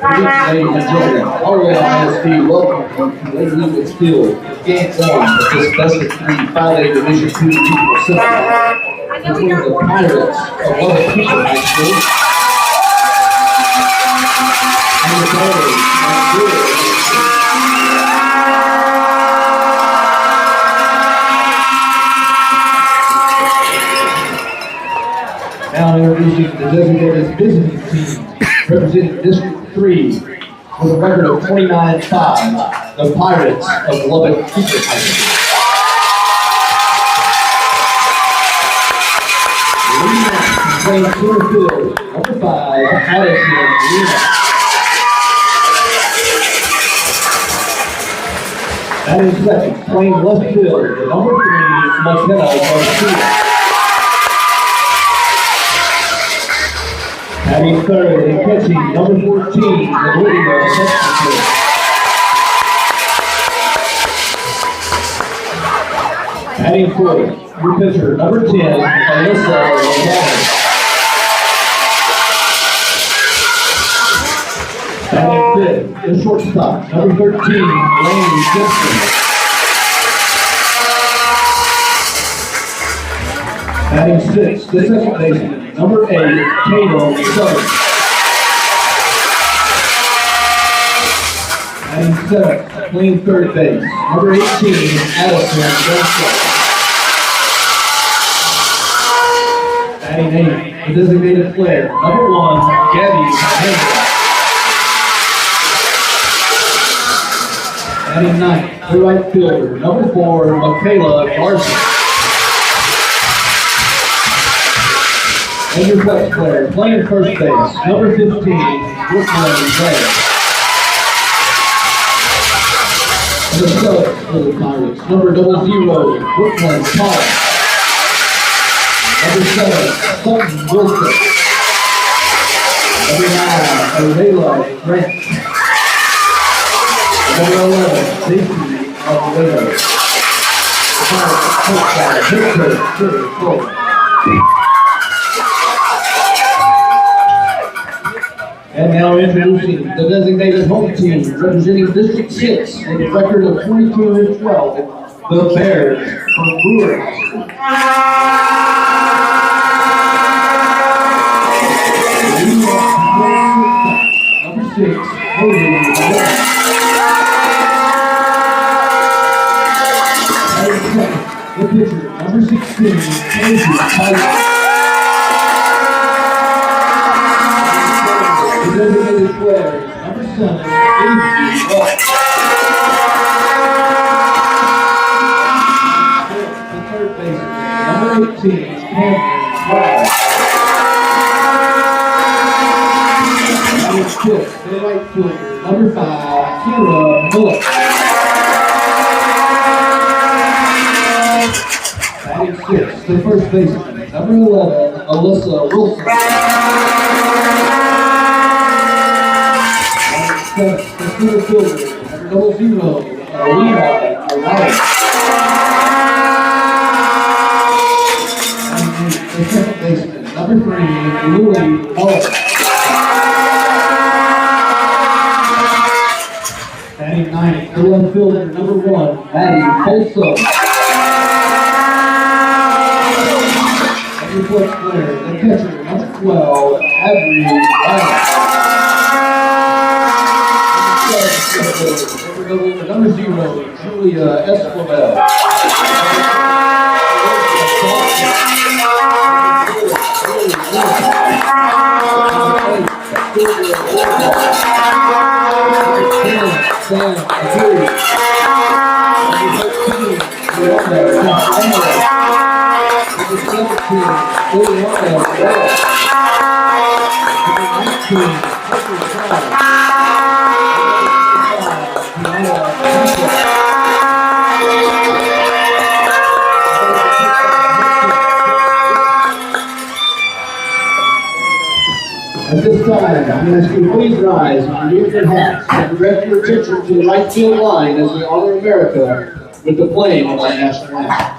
Ladies and gentlemen, our ISD welcome Lady Lubbock's Field. Game one of this best of three 5A Division II regional semifinal between the Pirates of Lubbock-Cooper High School and the Bears of Brewer. Now introducing the designated visiting team representing District 3 with a record of 29-5, the Pirates of Lubbock-Cooper High School. Playing center field, number 5, Addison Lena. That is second, playing left field, the number 3, McKenna Garcia. Batting third and catching, number 14, Lydia Sexton. Batting fourth, your pitcher, number 10, Alyssa Lozano. Batting fifth, the shortstop, number 13, Lane Gibson. Batting sixth, the second baseman, number 8, Cato Southern. Batting seventh, playing third base, number 18, Addison Johnson. Batting eighth, the designated player, number 1, Gabby Henry. Batting ninth, the right fielder, number 4, Michaela Garza. And your first player, playing first base, number 15, Brooklyn Ray. And the seventh for the Pirates, number 00, Brooklyn Paul. Number 7, Sutton Wilson. Number 9, Arela Grant. Number 11, Stacey Alvarado. The Pirates coached by Victor Cole. And now introducing the designated home team representing District 6 with a record of 22-12, the Bears from Brewer. Number 6, the pitcher, number 16, Casey. The designated player, number 7, Avery Buck. The third baseman, number 18, Cameron Brown. Number 6, the right fielder, number 5, Kira Miller. Batting 6, the first baseman, number 11, Alyssa Wilson. The center fielder, number 00, Leah Araya. The second baseman, number 3, Lily Muller. Batting ninth, the left fielder, number 1, Maddie Folsom. And your first player, the catcher, number 12, Avery Ryan. Number 0, Julia Esquivel. At this time, I'm going to ask you to please rise and remove your hats and direct your attention to the right field line as we honor America with the playing of our national anthem.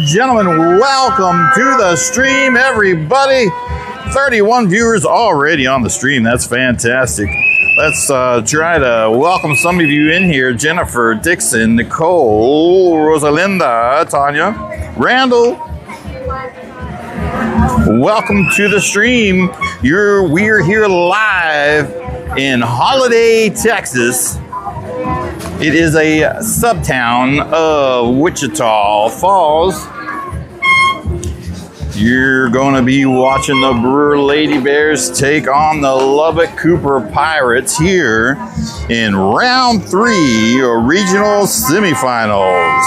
Gentlemen, welcome to the stream, everybody. 31 viewers already on the stream. That's fantastic. Let's try to welcome some of you in here. Jennifer, Dixon, Nicole, Rosalinda, Tanya, Randall. Welcome to the stream. We're here live in Holiday, Texas. It is a sub-town of Wichita Falls. You're going to be watching the Brewer Lady Bears take on the Lubbock-Cooper Pirates here in round 3 of regional semifinals.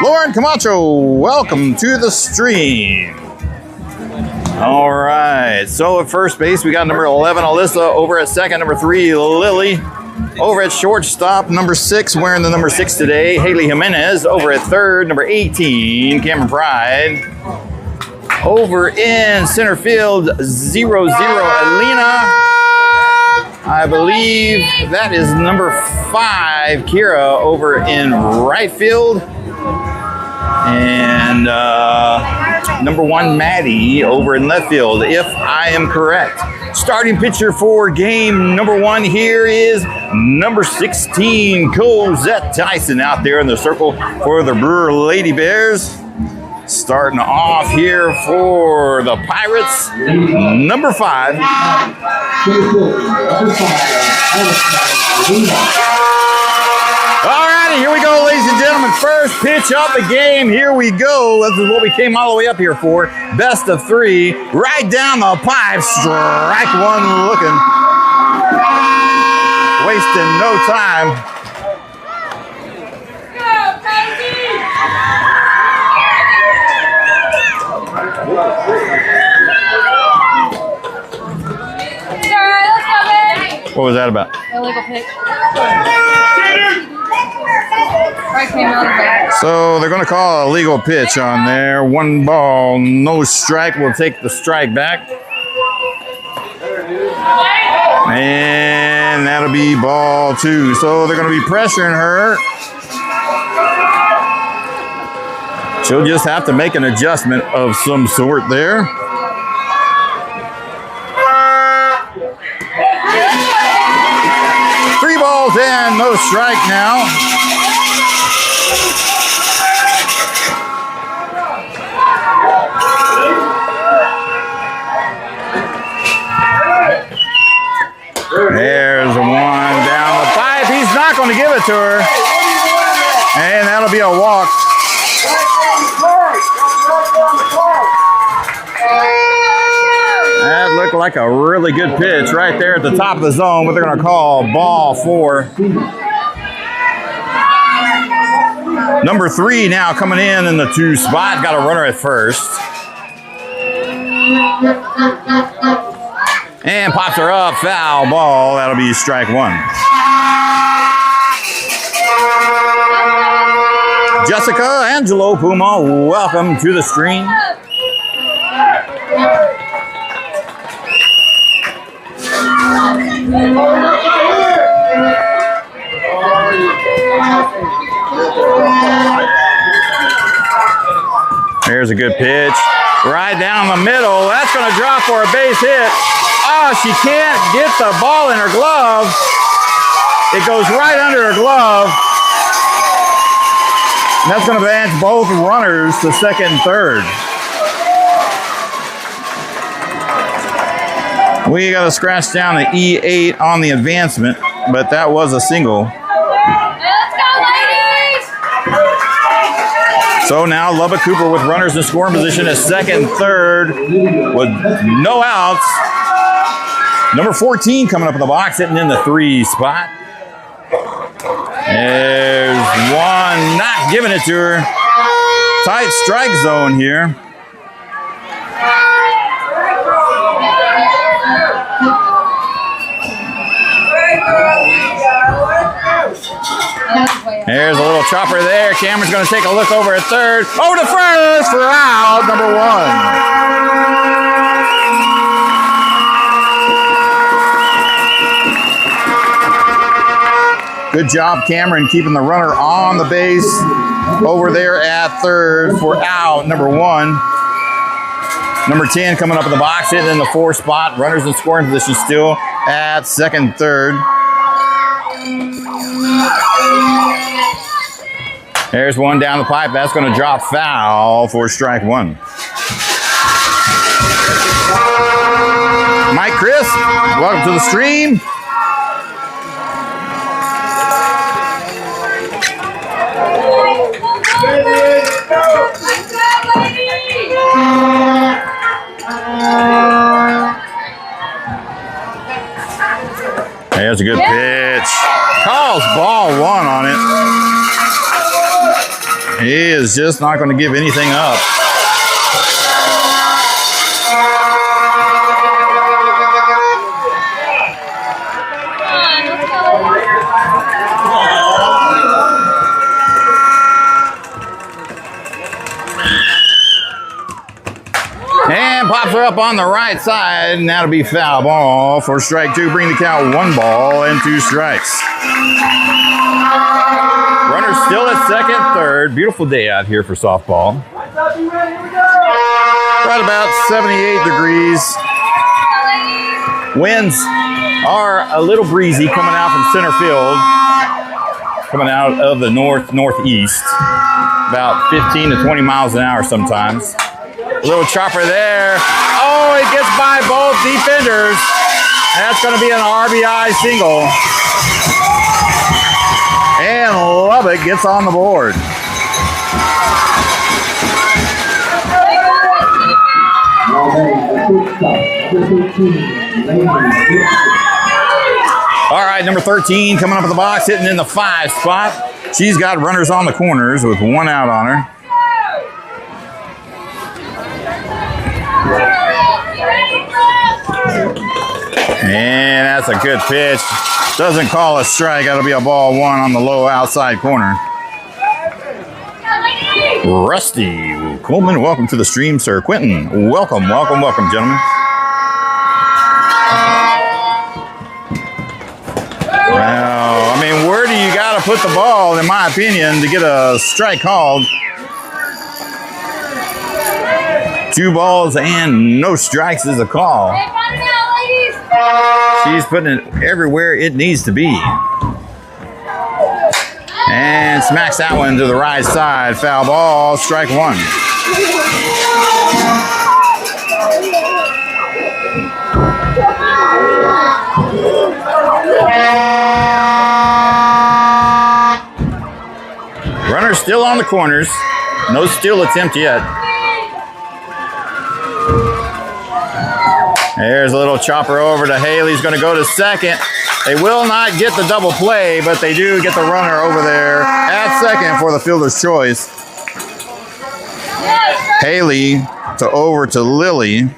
Lauren Camacho, welcome to the stream. All right, so at first base, we got number 11, Alyssa. Over at second, number 3, Lily. Over at shortstop, number 6, wearing the number 6 today, Haley Jimenez. Over at third, number 18, Cameron Pride. Over in center field, 0-0, Alina. I believe that is number 5, Kira. Over in right field. And number 1, Maddie, over in left field, if I am correct. Starting pitcher for game number 1 here is number 16, Cosette Tyson, out there in the circle for the Brewer Lady Bears. Starting off here for the Pirates, number 5. All righty, here we go, ladies and gentlemen. First pitch of the game. Here we go. This is what we came all the way up here for. Best of 3. Right down the pipe. Strike 1 looking. Wasting no time. What was that about? Illegal pick. So they're going to call a legal pitch on there. 1 ball, no strike. We'll take the strike back. And that'll be ball 2. So they're going to be pressuring her. She'll just have to make an adjustment of some sort there. Balls in, no strike now. There's 1 down the pipe. He's not going to give it to her. And that'll be a walk. That looked like a really good pitch right there at the top of the zone, but they're going to call ball 4. Number 3 now coming in the 2 spot. Got a runner at first. And pops her up. Foul ball. That'll be strike 1. Jessica Angelo Puma, welcome to the stream. There's a good pitch. Right down the middle. That's going to drop for a base hit. Oh, she can't get the ball in her glove. It goes right under her glove. And that's going to advance both runners to second and third. We got to scratch down the E8 on the advancement, but that was a single. Let's go, ladies! So now Lubbock-Cooper with runners in scoring position at second, third, with no outs. Number 14 coming up in the box, hitting in the 3 spot. There's one, not giving it to her. Tight strike zone here. There's a little chopper there. Cameron's going to take a look over at third. Over to first for out, number 1. Good job, Cameron, keeping the runner on the base over there at third for out, number 1. Number 10 coming up in the box, hitting in the 4 spot. Runners in scoring position still at second, third. There's one down the pipe. That's going to drop foul for strike 1. Mike Chris, welcome to the stream. There's a good pitch. Calls ball 1 on it. He is just not going to give anything up. And pops her up on the right side, and that'll be foul ball for strike 2. Bring the count 1 ball and 2 strikes. Runners still at second, third. Beautiful day out here for softball. Right about 78 degrees. Winds are a little breezy coming out from center field. Coming out of the northeast. About 15 to 20 miles an hour sometimes. A little chopper there. Oh, it gets by both defenders. That's going to be an RBI single. And Lubbock gets on the board. All right, number 13 coming up in the box, hitting in the 5 spot. She's got runners on the corners with 1 out on her. And that's a good pitch. Doesn't call a strike. That'll be a ball 1 on the low outside corner. Rusty Coleman, welcome to the stream, sir. Quentin, welcome, gentlemen. Well, I mean, where do you got to put the ball, in my opinion, to get a strike called? 2 balls and no strikes is a call. She's putting it everywhere it needs to be. And smacks that one to the right side. Foul ball, strike 1. Runner still on the corners. No steal attempt yet. There's a little chopper over to Haley. He's going to go to second. They will not get the double play, but they do get the runner over there at second for the fielder's choice. Haley over to Lily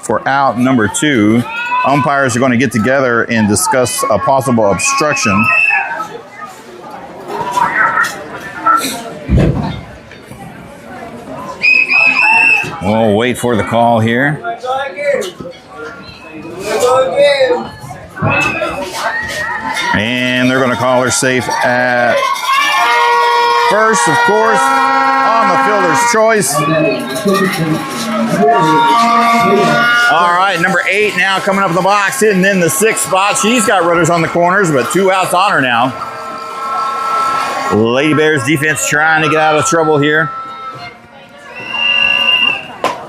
for out number 2. Umpires are going to get together and discuss a possible obstruction. We'll wait for the call here. And they're going to call her safe at first, of course, on the fielder's choice. All right, number 8 now coming up in the box, hitting in the 6th spot. She's got runners on the corners, but 2 outs on her now. Lady Bears defense trying to get out of trouble here.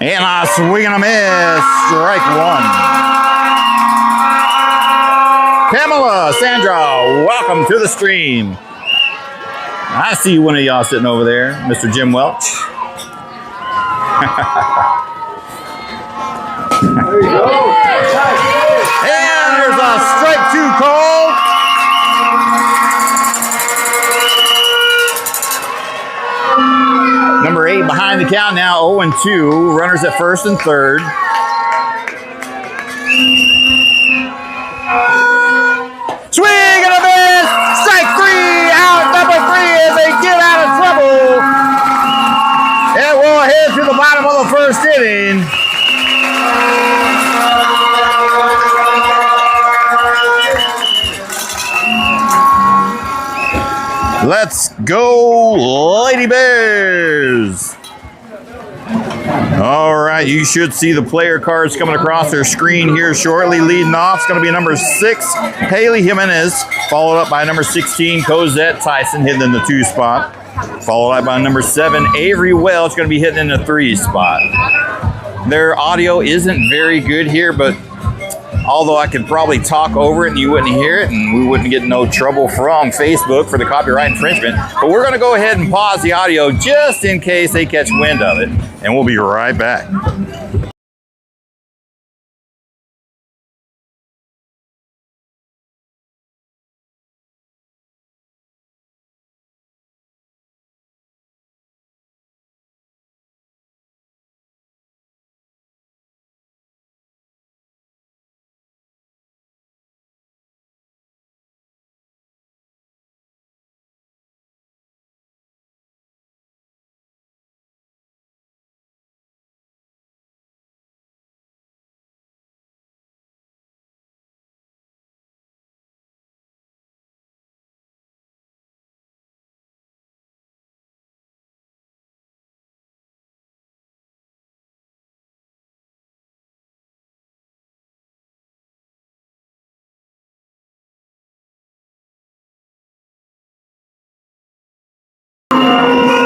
And a swing and a miss, strike 1. Pamela, Sandra, welcome to the stream. I see one of y'all sitting over there, Mr. Jim Welch. There you go. And there's a strike 2 call. Number 8 behind the count now, 0-2. Runners at first and third. Swing and a miss! Strike 3 out, number 3 as they get out of trouble. And we'll head to the bottom of the first inning. Let's go, Lady Bears. All right, you should see the player cards coming across their screen here shortly. Leading off is going to be number 6, Haley Jimenez, followed up by number 16, Cosette Tyson, hitting in the 2 spot. Followed up by number 7, Avery Welch, going to be hitting in the 3 spot. Their audio isn't very good here, but although I could probably talk over it and you wouldn't hear it and we wouldn't get no trouble from Facebook for the copyright infringement. But we're going to go ahead and pause the audio just in case they catch wind of it. And we'll be right back.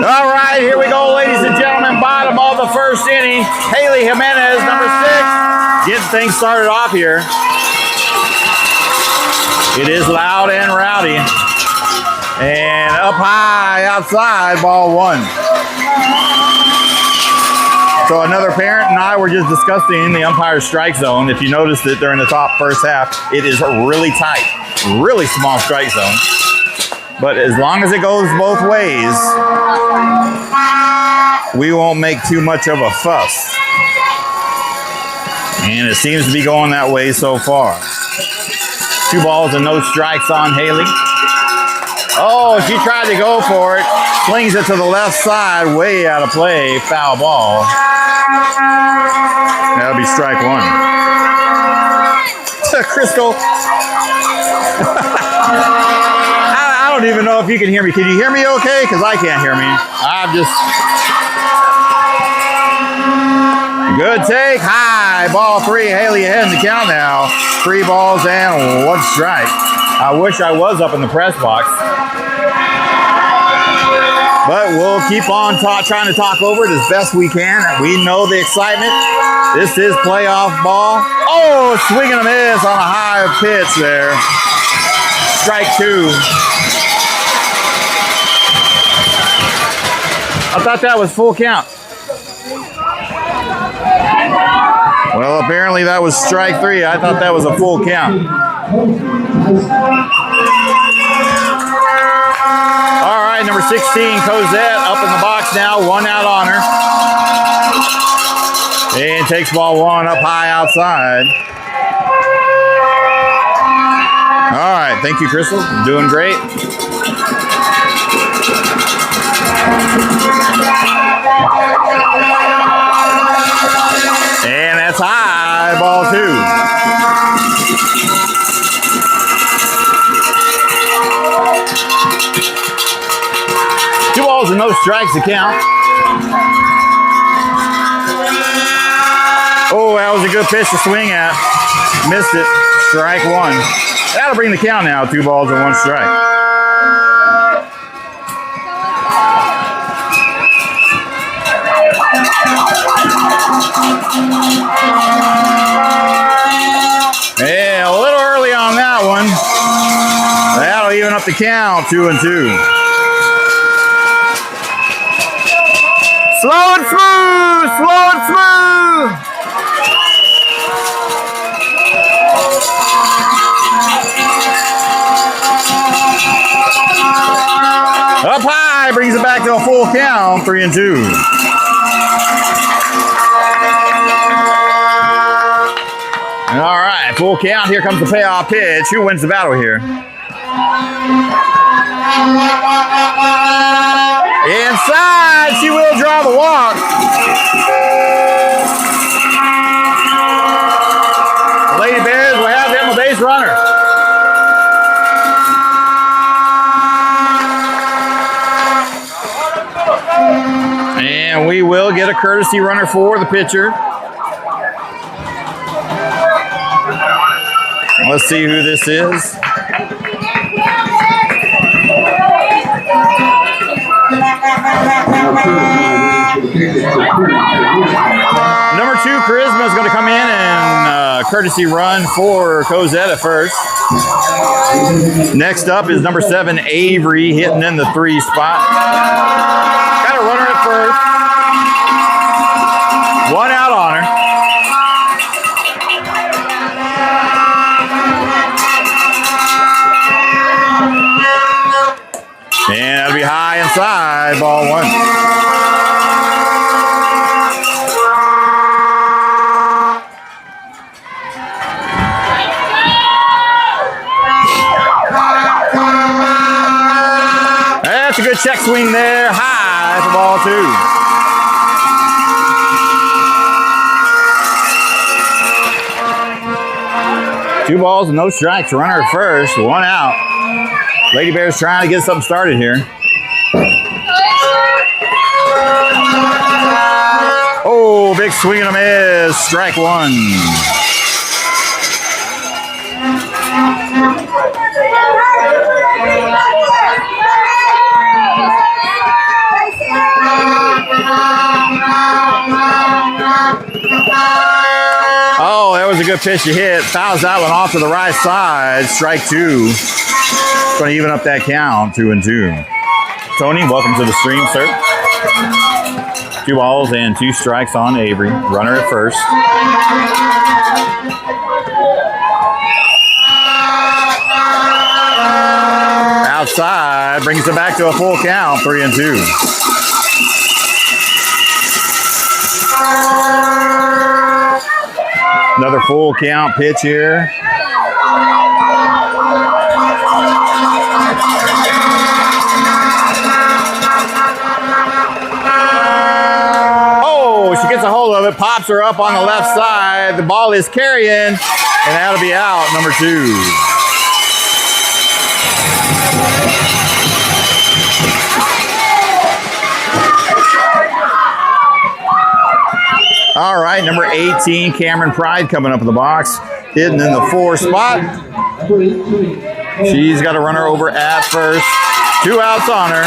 All right, here we go, ladies and gentlemen. Bottom of the first inning. Haley Jimenez, number 6, getting things started off here. It is loud and rowdy. And up high outside, ball 1. So another parent and I were just discussing the umpire's strike zone. If you noticed it during the top first half, it is really tight, really small strike zone. But as long as it goes both ways, we won't make too much of a fuss. And it seems to be going that way so far. 2 balls and no strikes on Haley. Oh, she tried to go for it. Slings it to the left side, way out of play. Foul ball. That'll be strike 1. Crystal. I don't even know if you can hear me. Can you hear me okay? Because I can't hear me. I'm just... Good take. High. Ball 3. Haley ahead in the count now. 3 balls and 1 strike. I wish I was up in the press box. But we'll keep on trying to talk over it as best we can. We know the excitement. This is playoff ball. Oh, swing and a miss on a high pitch there. Strike 2. I thought that was full count. Well, apparently that was strike 3. I thought that was a full count. All right, number 16, Cosette, up in the box now. 1 out on her. And takes ball 1 up high outside. All right, thank you, Crystal. Doing great. And that's high, ball 2. Two balls and no strikes to count. Oh, that was a good pitch to swing at. Missed it. Strike 1. That'll bring the count now. 2 balls and 1 strike. Yeah, a little early on that one. up the count, 2-2. Slow and smooth, slow and smooth. Up high, brings it back to a full count, 3-2. All right, full count. Here comes the payoff pitch. Who wins the battle here? Inside, she will draw the walk. The Lady Bears will have them a base runner. And we will get a courtesy runner for the pitcher. Let's see who this is. Number 2, Charisma, is going to come in and courtesy run for Cozette at first. Next up is number 7, Avery, hitting in the 3 spot. Got a runner at first. 1 out on her. And that'll be high inside, ball 1. That's a good check swing there, high for ball 2. 2 balls and no strikes. Runner at first, 1 out. Lady Bears trying to get something started here. Oh, big swing and a miss. Strike 1. Oh, that was a good pitch to hit. Fouls that one off to the right side. Strike 2. Going to even up that count, 2-2. Tony, welcome to the stream, sir. 2 balls and 2 strikes on Avery. Runner at first. Outside, brings it back to a full count, 3-2. Another full count pitch here. She gets a hold of it, pops her up on the left side. The ball is carrying, and that'll be out, number 2. All right, number 18, Cameron Pride, coming up in the box, hitting in the 4 spot. She's got a runner over at first. 2 outs on her.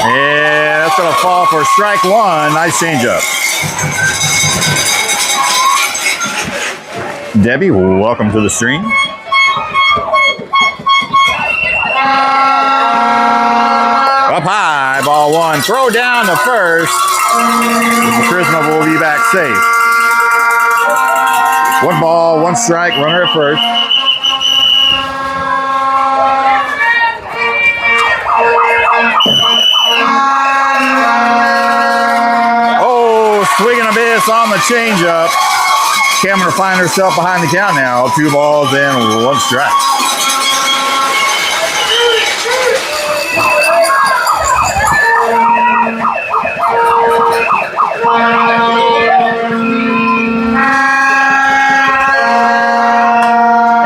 And that's going to fall for strike 1. Nice changeup. Debbie, welcome to the stream. Up high, ball 1. Throw down to first. Charisma will be back safe. 1 ball, 1 strike, runner at first. Oh, swing and a miss on the changeup. Cameron will find herself behind the count now. 2 balls and 1 strike.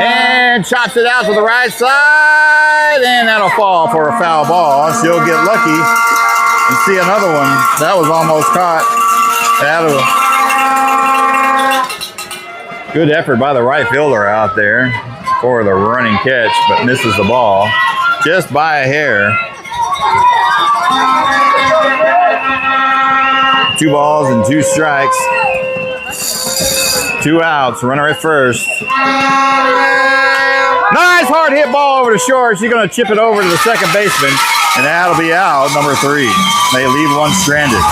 And chops it out to the right side, and that'll fall for a foul ball. She'll get lucky and see another one. That was almost caught. Good effort by the right fielder out there for the running catch, but misses the ball just by a hair. 2 balls and 2 strikes. 2 outs. Runner at first. Nice hard hit ball over the short. She's going to chip it over to the second baseman, and that'll be out, number 3. They leave one stranded.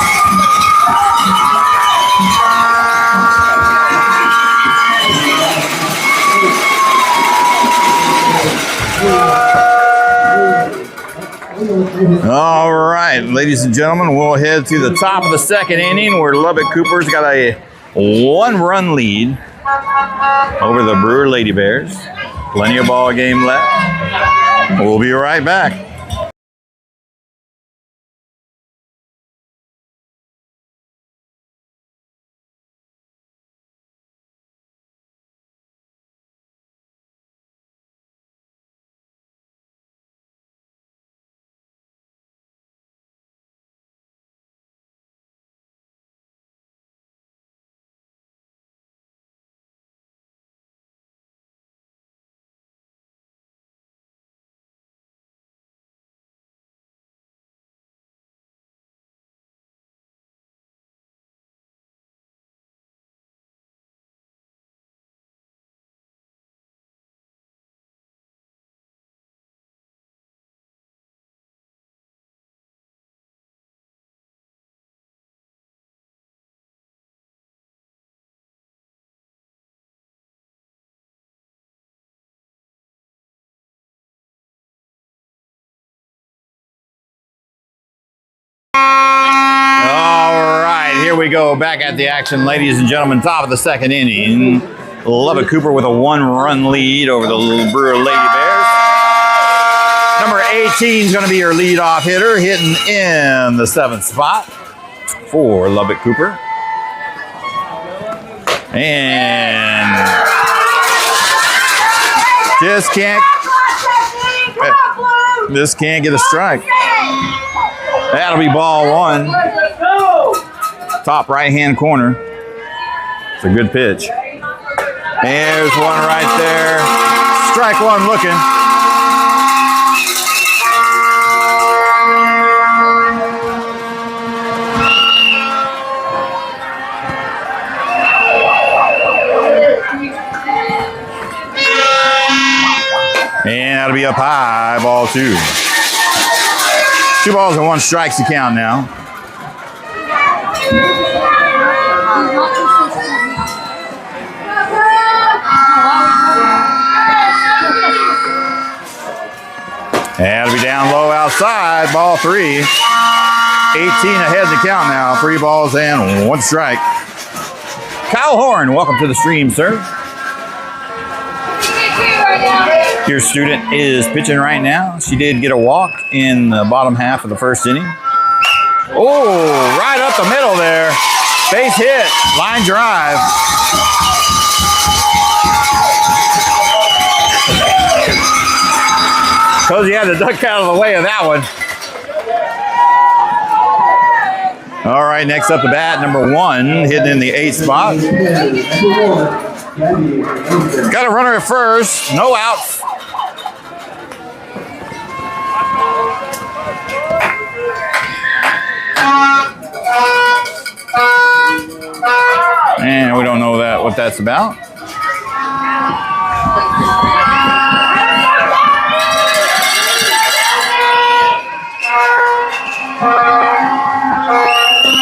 All right, ladies and gentlemen, we'll head to the top of the second inning where Lubbock-Cooper's got a 1-run lead over the Brewer Lady Bears. Plenty of ball game left. We'll be right back. We go back at the action, ladies and gentlemen. Top of the second inning. Lubbock-Cooper with a 1-run lead over the Brewer Lady Bears. Number 18 is going to be your leadoff hitter, hitting in the 7th spot for Lubbock-Cooper. And just can't get a strike. That'll be ball 1. Top right-hand corner. It's a good pitch. There's one right there. Strike 1 looking. And that'll be up high, ball 2. 2 balls and 1 strike's the count now. And it'll be down low outside, ball 3. 18 ahead in the count now. 3 balls and 1 strike. Kyle Horn, welcome to the stream, sir. Your student is pitching right now. She did get a walk in the bottom half of the first inning. Oh, right up the middle there. Base hit, line drive. Cozy had to duck out of the way of that one. All right, next up the bat, number 1, hitting in the 8th spot. Got a runner at first, no outs. And we don't know what that's about.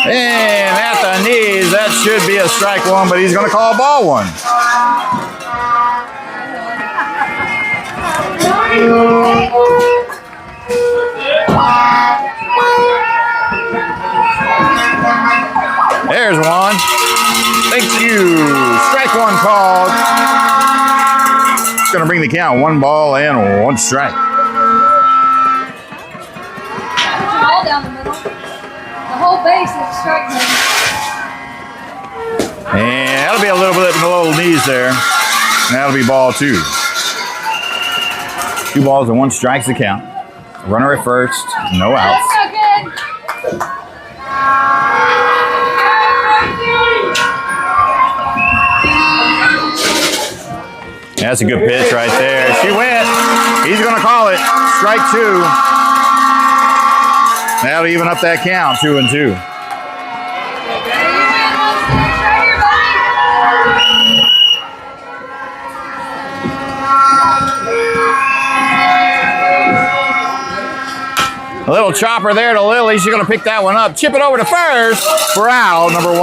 And at the knees, that should be a strike 1, but he's going to call ball 1. There's 1. Thank you. Strike 1 called. It's going to bring the count 1 ball and 1 strike. All down the middle. The whole base is strike zone. And that'll be a little bit below the knees there. And that'll be ball 2. 2 balls and 1 strike's the count. Runner at first, no outs. That's a good pitch right there. She went. He's going to call it. Strike 2. That'll even up that count, 2-2. A little chopper there to Lily. She's going to pick that one up. Chip it over to first for out number 1.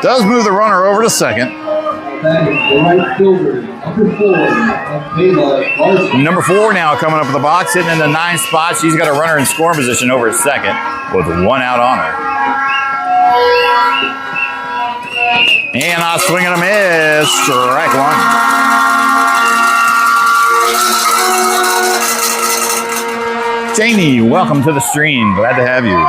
Does move the runner over to second. That is the right fielder, Number 4 now coming up in the box, hitting in the 9th spot. She's got a runner in scoring position over at second with 1 out on her. And a swing and a miss. Strike 1. Jamie, welcome to the stream. Glad to have you.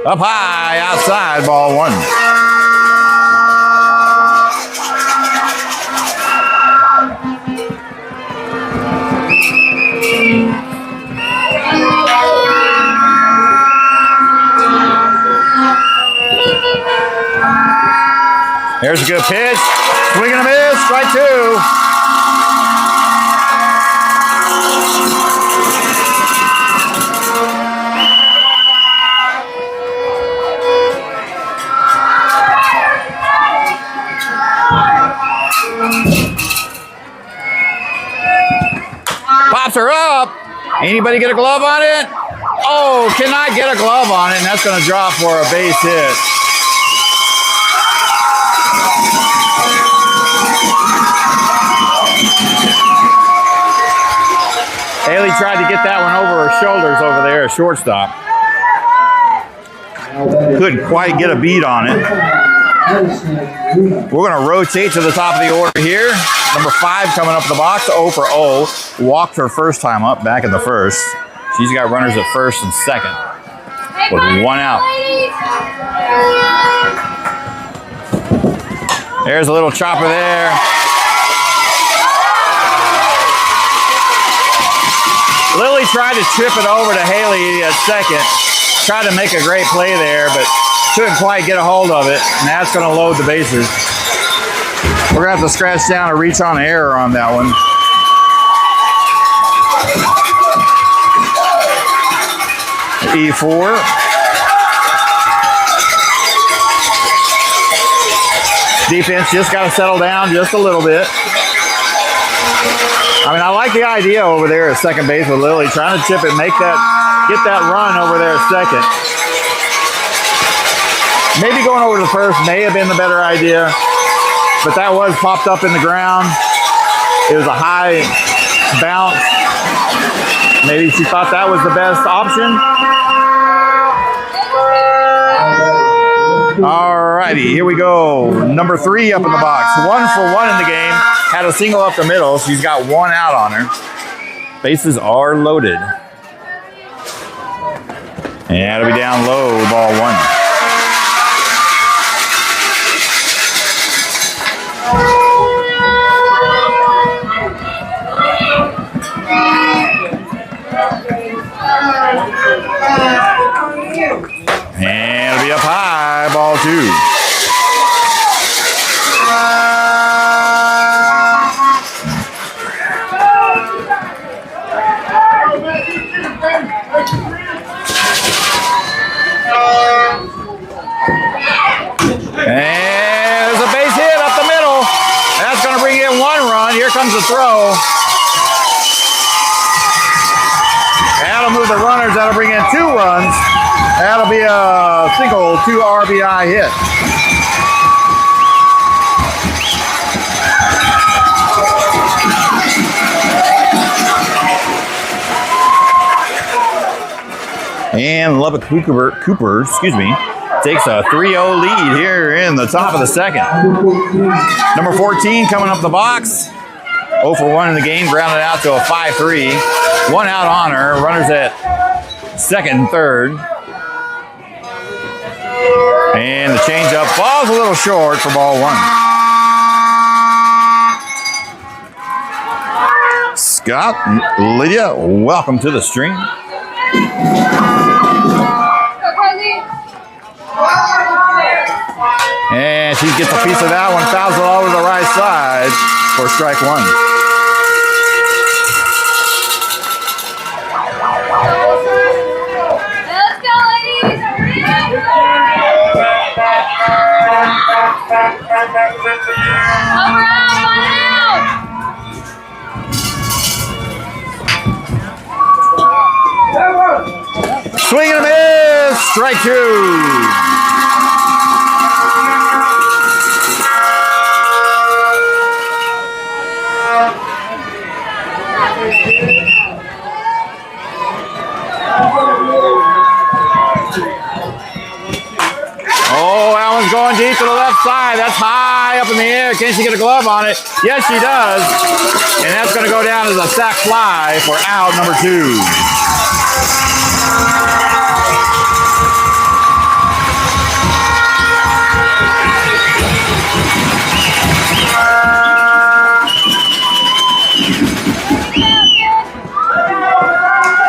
Up high, outside, ball 1. There's a good pitch. Swing and a miss, strike 2. Pops her up. Anybody get a glove on it? Oh, cannot get a glove on it, and that's going to drop for a base hit. Haley tried to get that one over her shoulders over there, a shortstop. Couldn't quite get a beat on it. We're going to rotate to the top of the order here. Number 5 coming up in the box, 0 for 0. Walked her first time up back in the first. She's got runners at first and second with 1 out. There's a little chopper there. Lily tried to chip it over to Haley at second. Tried to make a great play there, but couldn't quite get a hold of it. And that's going to load the bases. We're going to have to scratch down a reach on error on that one. E4. Defense just got to settle down just a little bit. I mean, I like the idea over there at second base with Lily, trying to chip it, get that run over there at second. Maybe going over to first may have been the better idea, but that was popped up in the ground. It was a high bounce. Maybe she thought that was the best option. All righty, here we go. Number 3 up in the box. 1 for 1 in the game. Had a single up the middle. She's got 1 out on her. Bases are loaded. And it'll be down low, ball 1. And it'll be up high, ball 2. And there's a base hit up the middle. That's going to bring in 1 run. Here comes the throw. That'll move the runners. That'll bring in 2 runs. That'll be a single 2 RBI hit. And Lubbock-Cooper, takes a 3-0 lead here in the top of the second. Number 14 coming up the box. 0 for 1 in the game, grounded out to a 5-3. 1 out on her. Runners at second and third. And the changeup falls a little short for ball 1. Scott, Lydia, welcome to the stream. And she gets a piece of that one, fouls it over the right side for strike 1. Swing and a miss. Strike two. Oh, that one's going deep to the left side. That's high up in the air. Can she get a glove on it? Yes, she does. And that's going to go down as a sac fly for out number 2.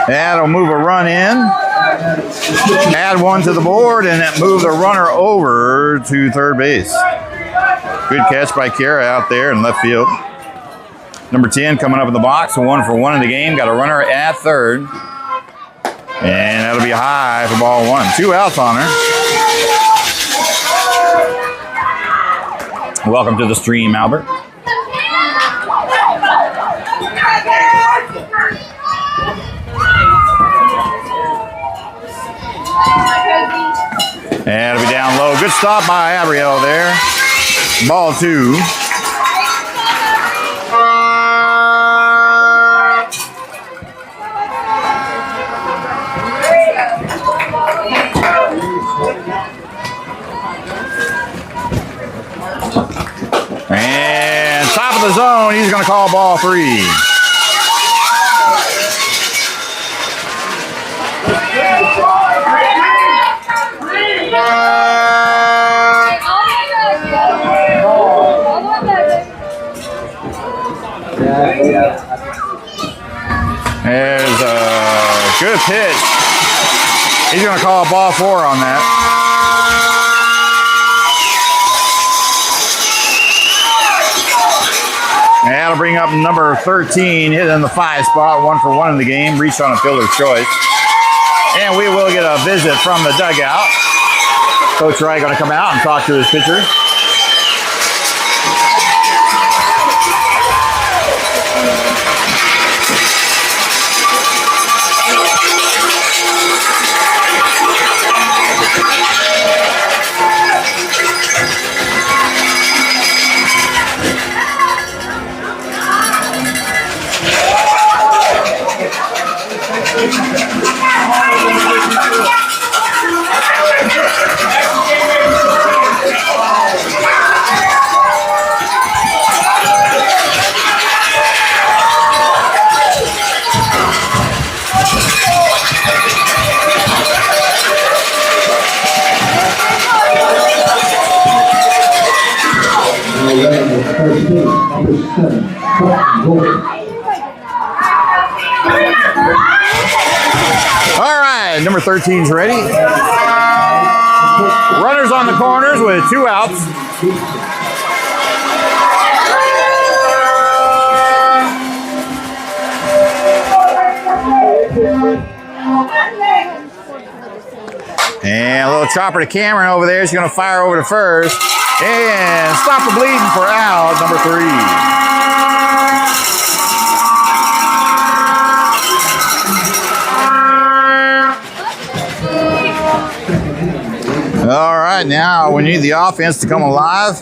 That'll move a run in. Add one to the board, and it moved the runner over to third base. Good catch by Kara out there in left field. Number 10 coming up in the box, 1 for 1 in the game. Got a runner at third. And that'll be high for ball 1. 2 outs on her. Welcome to the stream, Albert. And it'll be down low. Good stop by Abriel there. Ball 2. And top of the zone, he's going to call ball 3. There's a good pitch. He's going to call ball 4 on that. And that'll bring up number 13, hit in the 5 spot, 1 for 1 in the game, reached on a fielder's choice. And we will get a visit from the dugout. Coach Wright going to come out and talk to his pitcher. All right, number 13's ready. Runners on the corners with 2 outs. And a little chopper to Cameron over there. She's going to fire over to first. And stop the bleeding for out, number 3. All right, now we need the offense to come alive.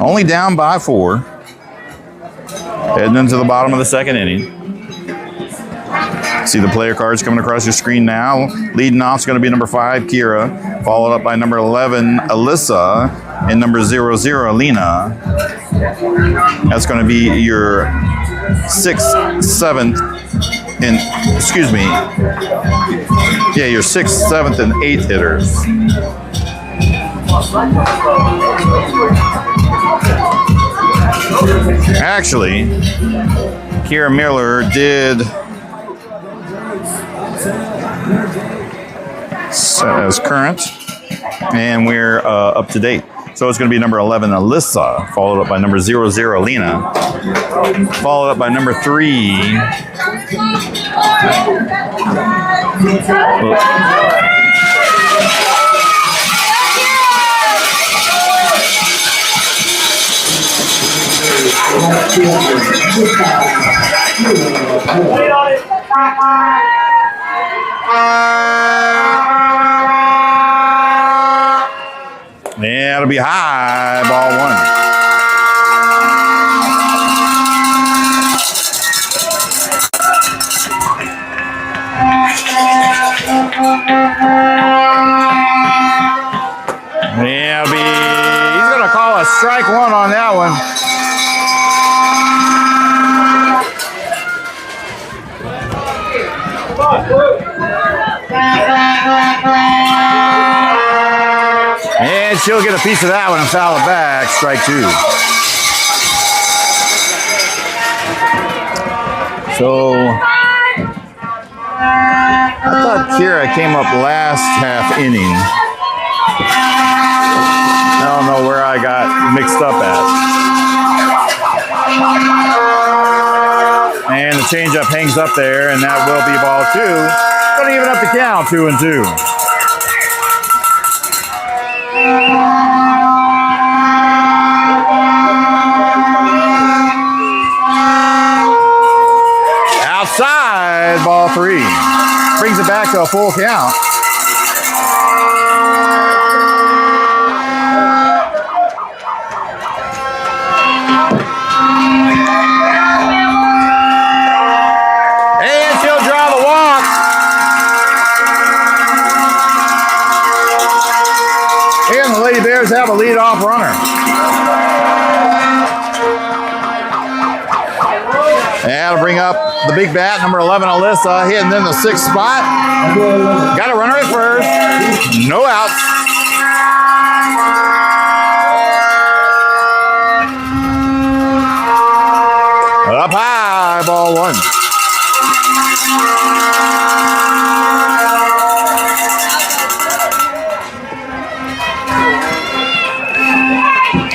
Only down by 4. Heading into the bottom of the 2nd inning. See the player cards coming across your screen now. Leading off is going to be number 5, Kira, followed up by number 11, Alyssa, and number 00, Alina. That's going to be your 6th, 7th, and your 6th, 7th, and 8th hitters. Actually, Kira Miller did set as current, and we're up to date. So it's going to be number 11, Alyssa, followed up by number 00, Alina, followed up by number 3. Yeah, it'll be high, ball one. Yeah, he's going to call a strike one on that one. And she'll get a piece of that one and foul it back. Strike two. So I thought Kira came up last half inning. I don't know where I got mixed up at. And the changeup hangs up there, and that will be ball two. Going to even up the count, 2-2. Outside, ball three. Brings it back to a full count. And she'll draw the walk. And the Lady Bears have a leadoff runner. That'll bring up the big bat, number 11, Alyssa, hitting in the 6th spot. Got a runner at first. No outs. Up high, ball one.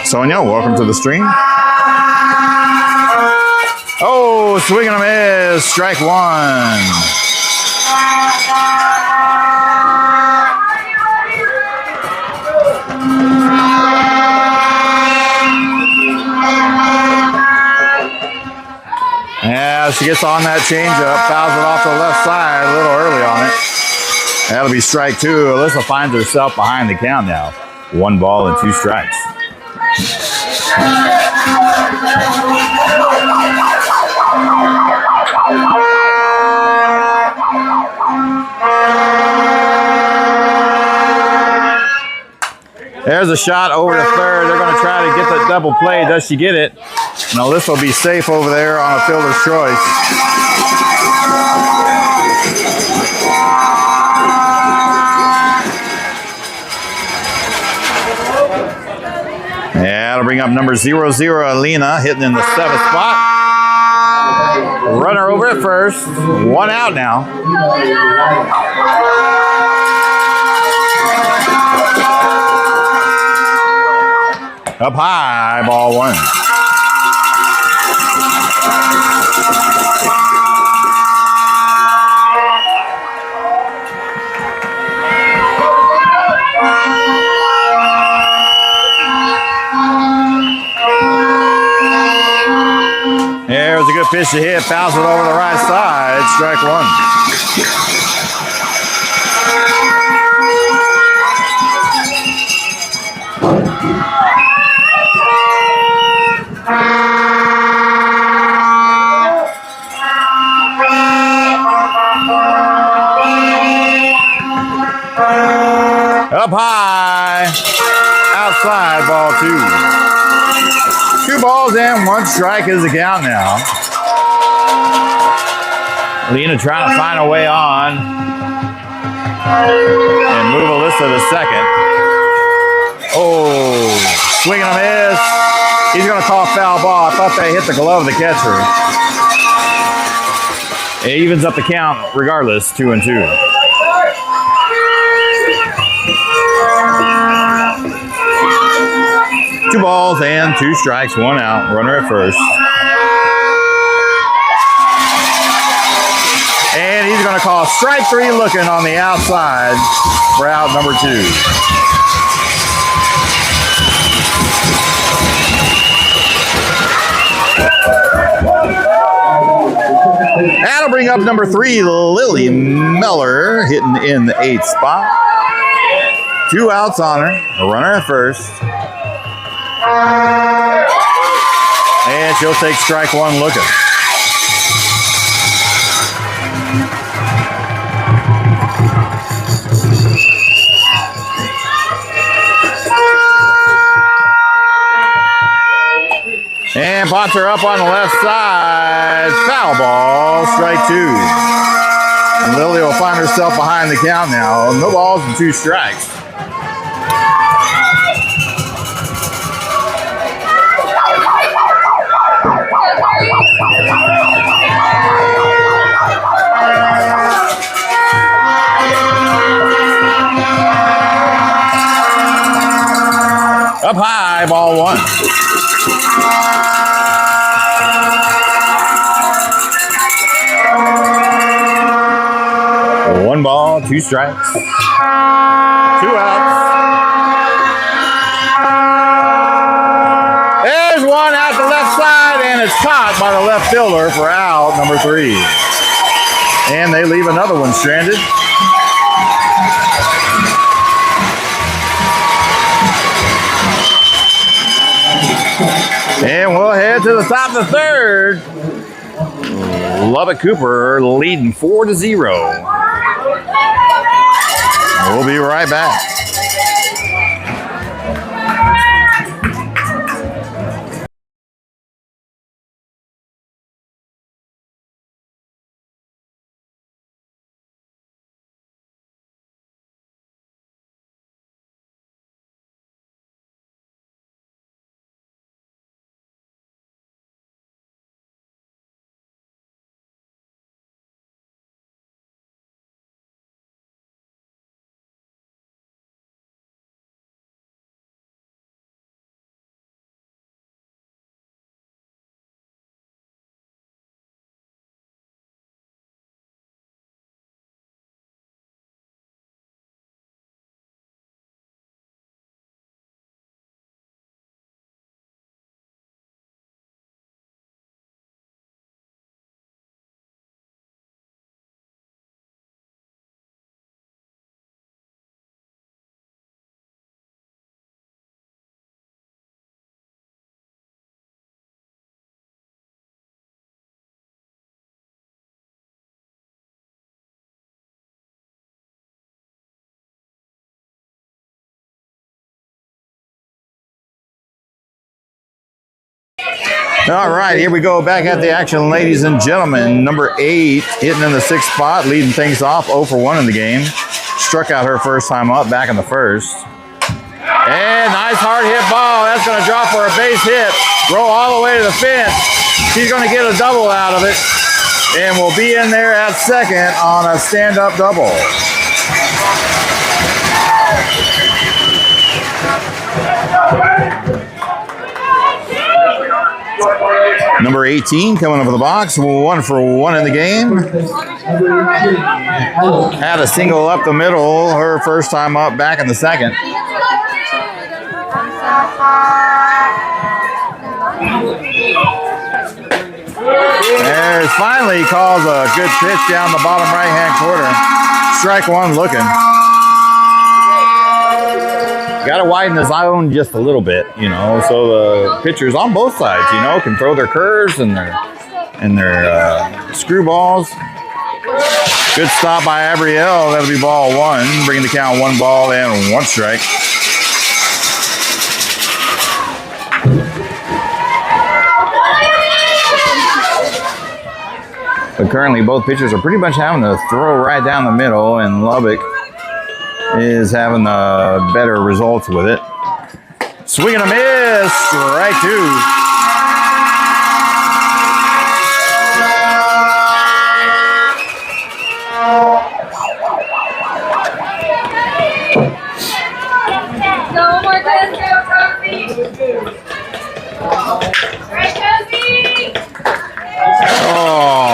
Sonia, welcome to the stream. Oh, swing and a miss. Strike one. Yeah, she gets on that changeup, fouls it off to the left side a little early on it. That'll be strike two. Alyssa finds herself behind the count now. 1 ball and 2 strikes. There's a shot over to third. They're going to try to get the double play. Does she get it? No, this will be safe over there on a fielder's choice. Yeah, that'll bring up number 00, Alina, hitting in the 7th spot. Runner over at first. 1 out now. Up high, ball one. There's a good pitch to hit. Fouls it over the right side. Strike one. Up high, outside, ball two. 2 balls and 1 strike is the count now. Lena trying to find a way on and move Alyssa to second. Oh, swing and a miss. He's going to call foul ball. I thought they hit the glove of the catcher. It evens up the count regardless, 2-2. 2 balls and 2 strikes, 1 out. Runner at first. And he's going to call strike 3 looking on the outside for out number 2. comes number 3, Lily Miller, hitting in the 8th spot. 2 outs on her. A runner at first. And she'll take strike 1 looking. And pots her up on the left side. Foul ball, strike 2. And Lily will find herself behind the count now. No balls and 2 strikes. Up high, ball 1. One ball, 2 strikes. 2 outs. There's one out the left side, and it's caught by the left fielder for out number 3. And they leave another one stranded. And we'll head to the top of the 3rd. Lubbock-Cooper leading 4-0. We'll be right back. All right, here we go back at the action, ladies and gentlemen. Number 8 hitting in the 6th spot, leading things off 0 for 1 in the game. Struck out her first time up back in the 1st. And nice hard hit ball. That's going to drop for a base hit. Roll all the way to the fence. She's going to get a double out of it. And will be in there at second on a stand-up double. Number 18 coming up in the box, 1 for 1 in the game. Had a single up the middle, her first time up back in the 2nd. There's finally calls a good pitch down the bottom right-hand corner. Strike 1 looking. Got to widen the zone just a little bit, you know, so the pitchers on both sides, you know, can throw their curves and their screwballs. Good stop by Abrielle. That'll be ball 1, bringing the count 1 ball and 1 strike. But currently, both pitchers are pretty much having to throw right down the middle, and Lubbock is having better results with it. Swing and a miss, strike 2. Go, Marcus. Oh.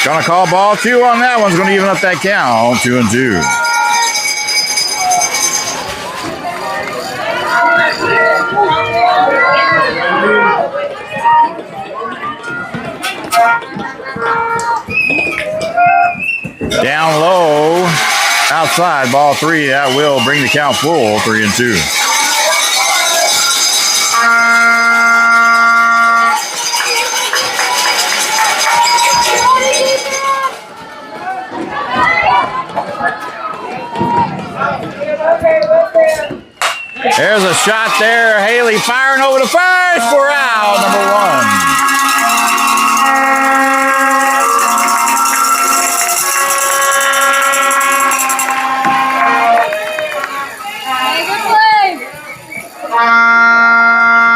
Gonna call ball 2 on that one's gonna even up that count. 2-2. Down low, outside, ball 3. That will bring the count full, 3-2. There's a shot there. Haley firing over the first for out, number 1.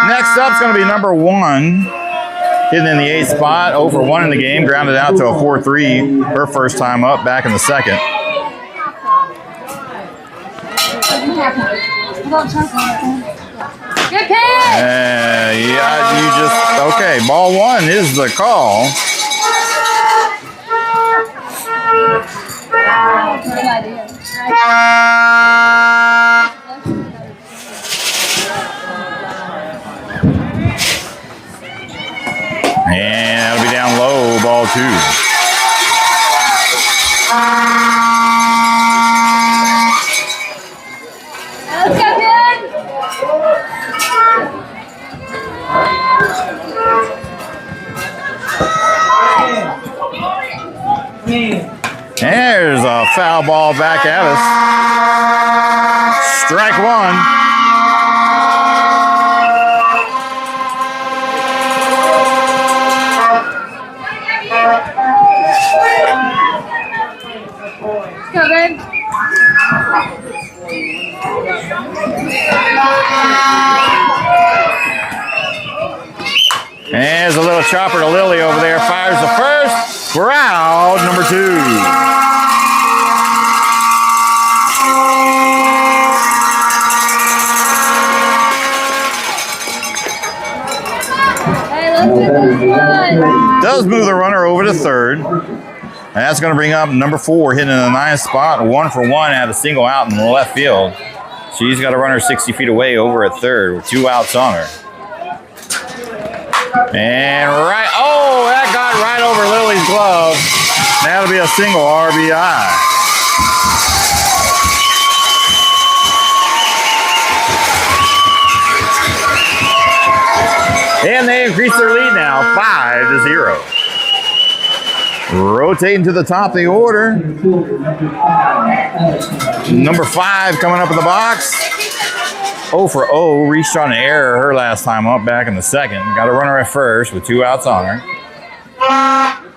Next up's going to be number 1, hitting in the 8th spot, 0 for 1 in the game, grounded out to a 4-3, her first time up, back in the second. Good catch! Yeah, you just, okay, ball 1 is the call. Good idea. And that'll be down low, ball 2. Let's go, kid! There's a foul ball back at us. Strike 1. Go, babe. And there's a little chopper to Lily over there. Fires the first. We're out, number 2. Hey, let's get this one. Does move the runner over to third. And that's going to bring up number 4, hitting in the 9th spot. 1 for 1, had a single out in the left field. She's got a runner 60 feet away over at third with 2 outs on her. And right, oh, that got right over Lily's glove. That'll be a single RBI. And they increase their lead now, 5-0. Rotating to the top of the order. Number 5 coming up in the box. 0 for 0, reached on an error her last time up, back in the second. Got a runner at first with 2 outs on her.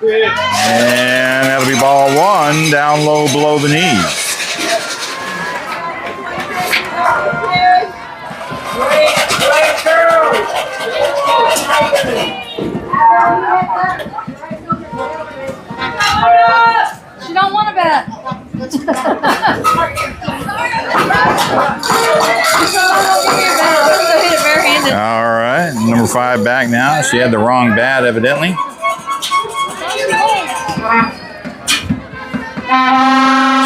And that'll be ball 1, down low below the knees. She don't want to bet. All right, number 5 back now. She had the wrong bat, evidently.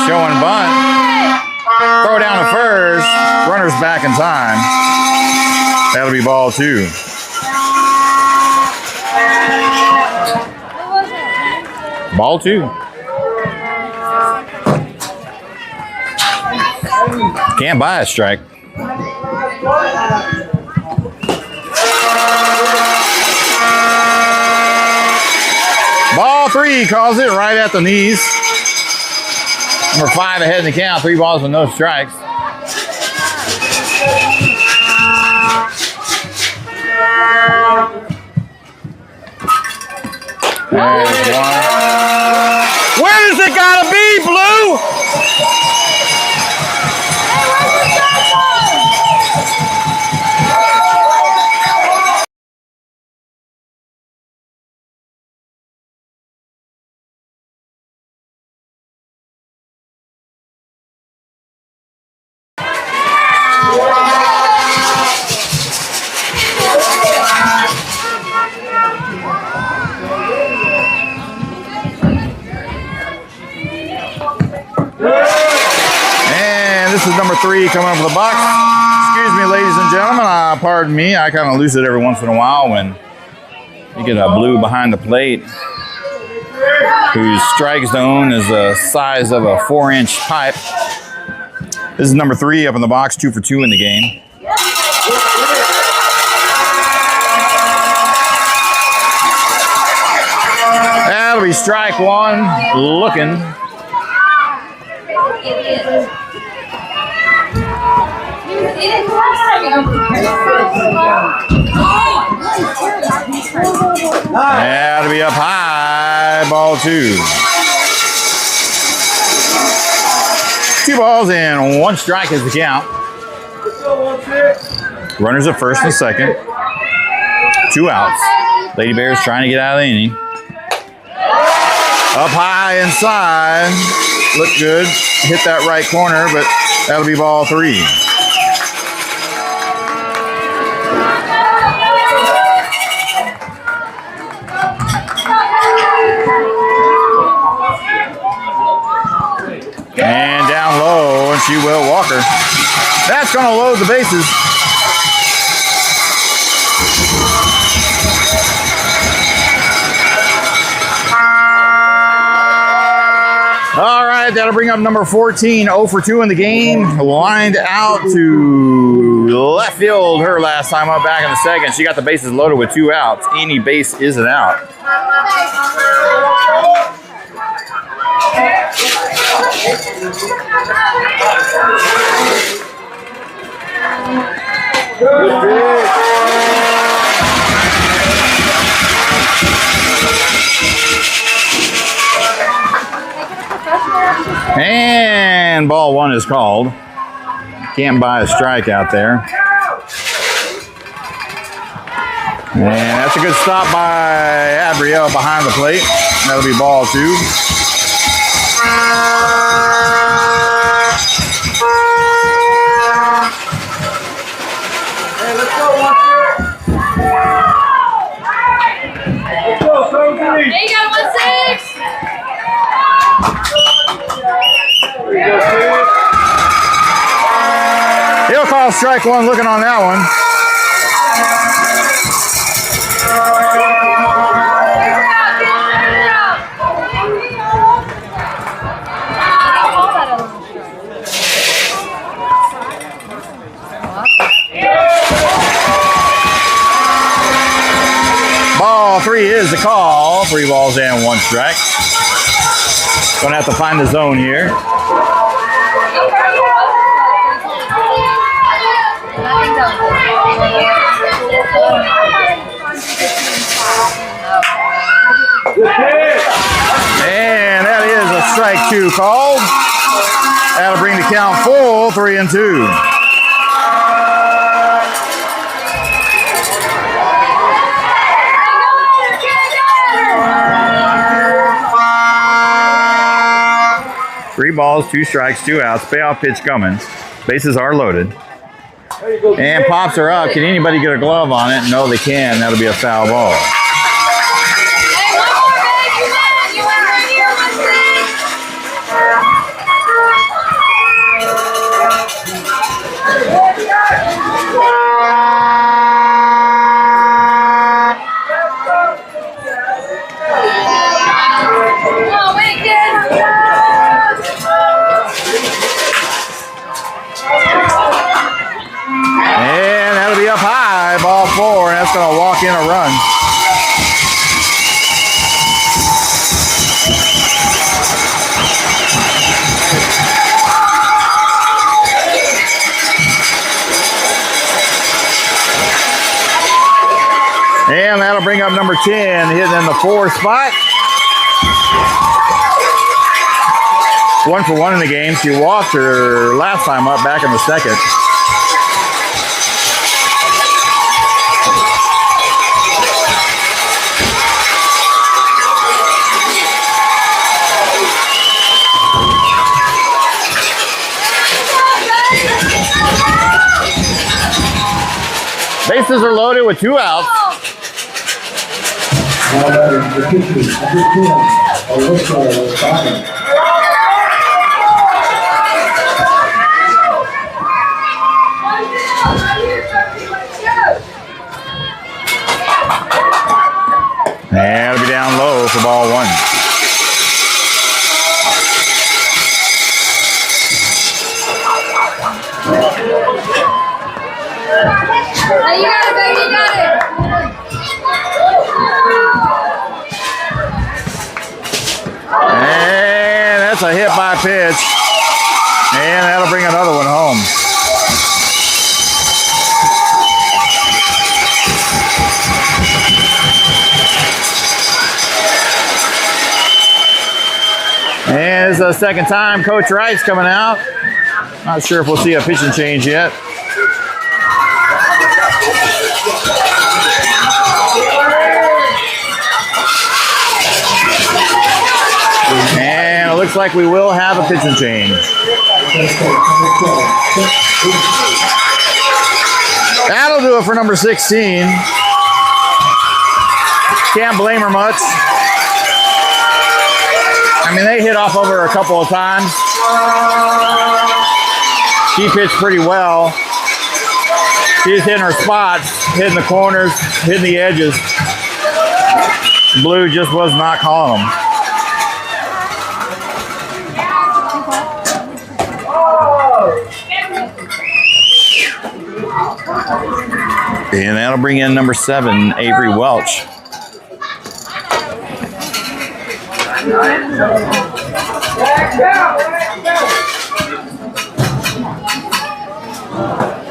Showing bunt. Throw down to first. Runner's back in time. That'll be ball 2. Ball 2. Can't buy a strike. Ball 3 calls it right at the knees. Number 5 ahead in the count. 3 balls with no strikes. There's 1. Where does it gotta be, Blue? This is number 3 coming up with the box. Excuse me, ladies and gentlemen. Pardon me. I kind of lose it every once in a while when you get a Blue behind the plate. whose strike zone is the size of a 4-inch pipe. This is number 3 up in the box, 2 for 2 in the game. That'll be strike 1, looking. That'll be up high, ball 2. 2 balls and 1 strike is the count. Runners at first and second. 2 outs. Lady Bears trying to get out of the inning. Up high inside. Look good. Hit that right corner, but that'll be ball 3. And down low, and she will walk her. That's going to load the bases. All right, that'll bring up number 14, 0 for 2 in the game. Lined out to left field her last time up back in the second. She got the bases loaded with 2 outs. Any base is an out. And ball 1 is called. Can't buy a strike out there. And that's a good stop by Abrielle behind the plate. That'll be ball 2. Hey, let's go, Walker. Let's go, Sophie. Hey, you got 1-6. He'll call strike 1 looking on that one. Ball 3 is the call. 3 balls and 1 strike. Gonna have to find the zone here. And that is a strike 2 called. That'll bring the count full, 3-2. Three balls, 2 strikes, 2 outs. Payoff pitch coming. Bases are loaded. And pops are up. Can anybody get a glove on it? No, they can. That'll be a foul ball. Hey, one more, baby. You went right here, 1-6. And that'll be up high, ball 4, and that's going to walk in a run. And that'll bring up number 10, hitting in the 4 spot. 1 for 1 in the game. She walked her last time up back in the second. Bases are loaded with 2 outs. The pitcher, number 10, Alyssa. And it'll be down low for ball 1. a hit by pitch. And that'll bring another one home. And it's the second time Coach Wright's coming out. Not sure if we'll see a pitching change yet. And it looks like we will have a pitching change. That'll do it for number 16. Can't blame her much. I mean, they hit off of her a couple of times. She pitched pretty well. She's hitting her spots, hitting the corners, hitting the edges. Blue just was not calling them. And that'll bring in number 7, Avery Welch.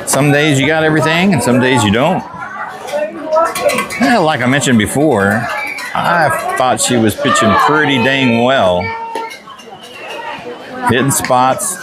Some days you got everything and some days you don't. Like I mentioned before, I thought she was pitching pretty dang well. Hitting spots.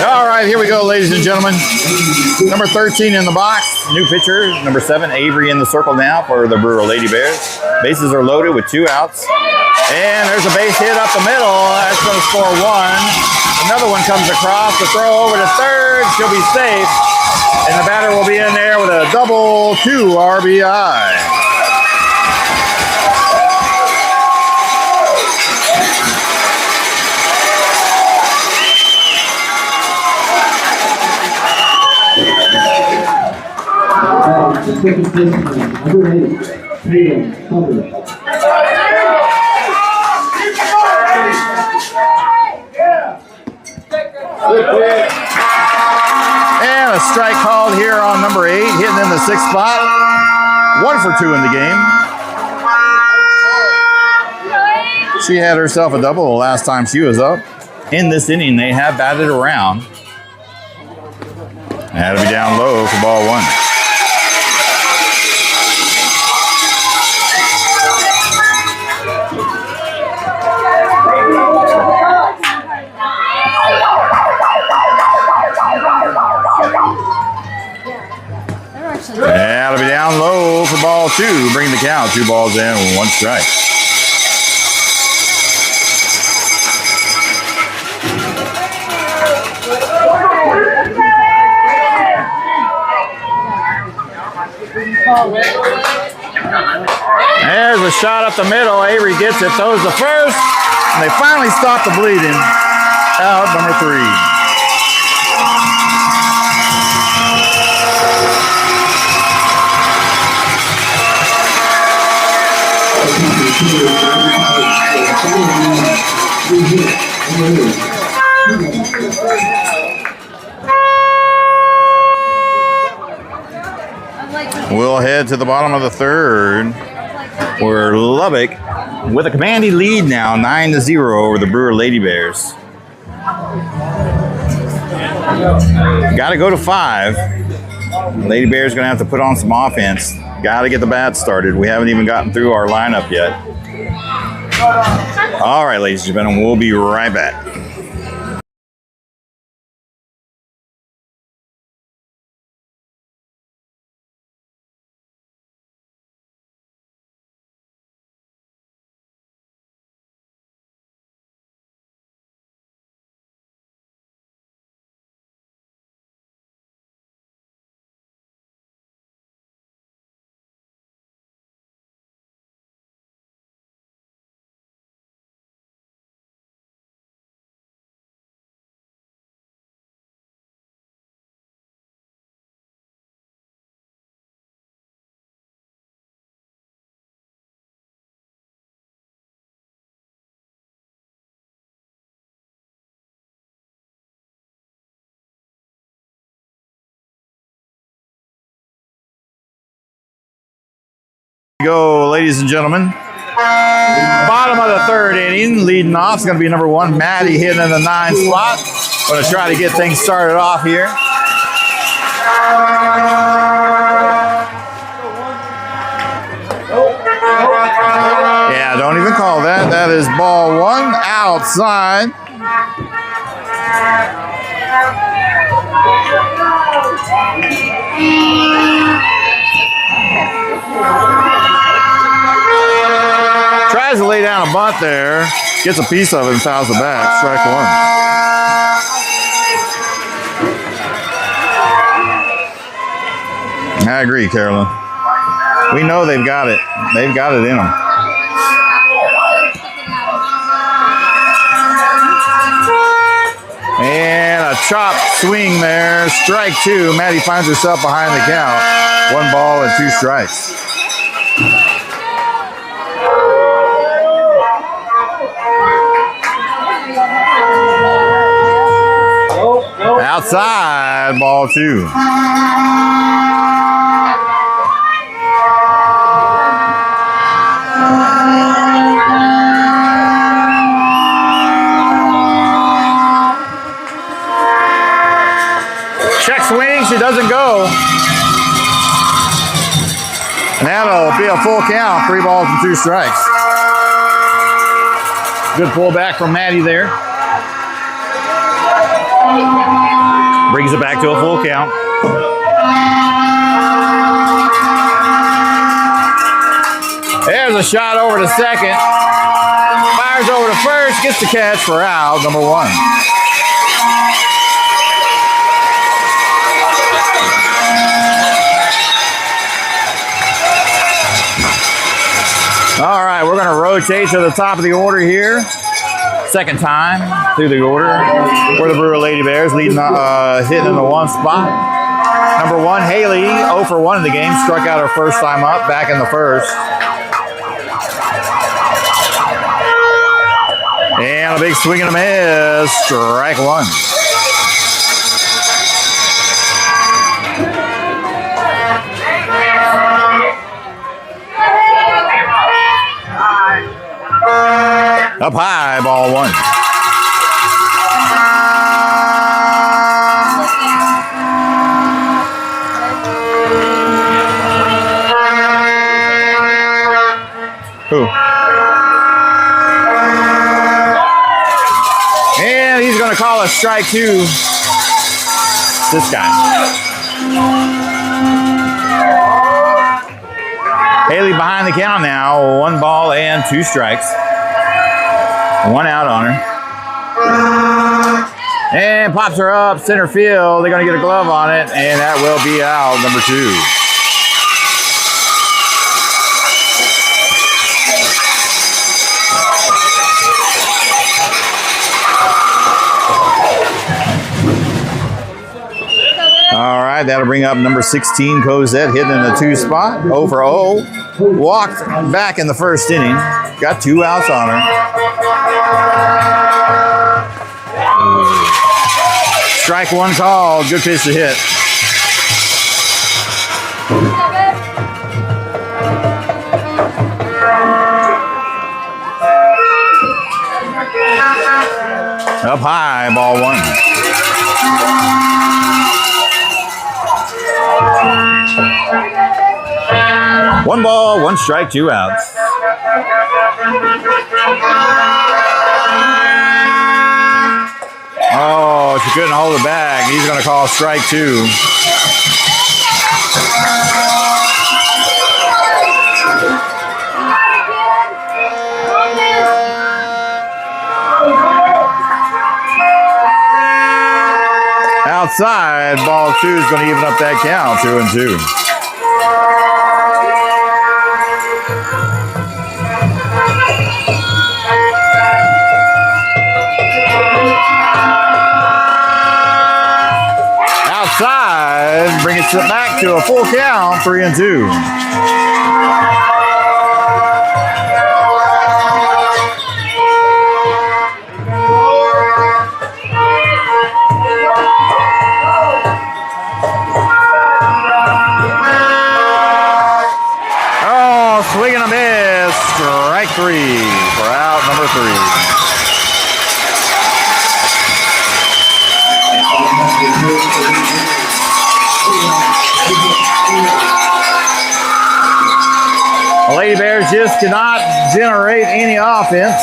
All right, here we go, ladies and gentlemen. Number 13 in the box, new pitcher. Number 7, Avery in the circle now for the Brewer Lady Bears. Bases are loaded with 2 outs. And there's a base hit up the middle. That's going to score 1. Another one comes across. The throw over to third. She'll be safe. And the batter will be in there with a double 2 RBI. The second baseman, number 8, Tatum Summers. And a strike called here on number 8, hitting in the 6th spot. 1 for 2 in the game. She had herself a double the last time she was up. In this inning, they have batted around. That'll be down low for ball 1. That'll be down low for ball 2. Bring the count. 2 balls in, 1 strike. There's a shot up the middle. Avery gets it, throws the first, and they finally stop the bleeding. Out number 3. We'll head to the bottom of the 3rd, where Lubbock, with a commanding lead now, 9-0 over the Brewer Lady Bears. Got to go to 5. Lady Bears going to have to put on some offense. Got to get the bat started. We haven't even gotten through our lineup yet. All right, ladies and gentlemen, we'll be right back. Go, ladies and gentlemen. Bottom of the third inning, leading off is going to be number 1, Maddie, hitting in the 9 spot. Going to try to get things started off here. Yeah, don't even call that. That is ball 1 outside. Tries to lay down a bunt there. Gets a piece of it and fouls it back. Strike 1. I agree, Carolyn. We know they've got it. They've got it in them. And a chop swing there. Strike 2. Maddie finds herself behind the count. 1 ball and 2 strikes. Outside, ball 2. Check swing, she doesn't go. And that'll be a full count, 3 balls and 2 strikes. Good pullback from Maddie there. Brings it back to a full count. There's a shot over to second. Fires over to first, gets the catch for out, number 1. All right, we're going to rotate to the top of the order here. Second time through the order for the Brewer Lady Bears, leading, hitting in the 1 spot. Number 1, Haley, 0 for 1 in the game, struck out her first time up back in the first. And a big swing and a miss, strike 1. Up high, ball 1. Who? And he's going to call a strike 2. This guy. Haley behind the count now. 1 ball and 2 strikes. 1 out on her. And pops her up, center field. They're going to get a glove on it, and that will be out, number 2. All right, that'll bring up number 16, Cosette, hitting in the 2 spot. 0 for 0. Walked back in the first inning. Got 2 outs on her. Strike 1 called. Good pitch to hit. Up high, ball 1. One ball, 1 strike, 2 outs. Oh, she couldn't hold it back. He's going to call strike 2. Outside, ball 2 is going to even up that count, 2-2. Outside, bring it back to a full count, 3-2. just cannot generate any offense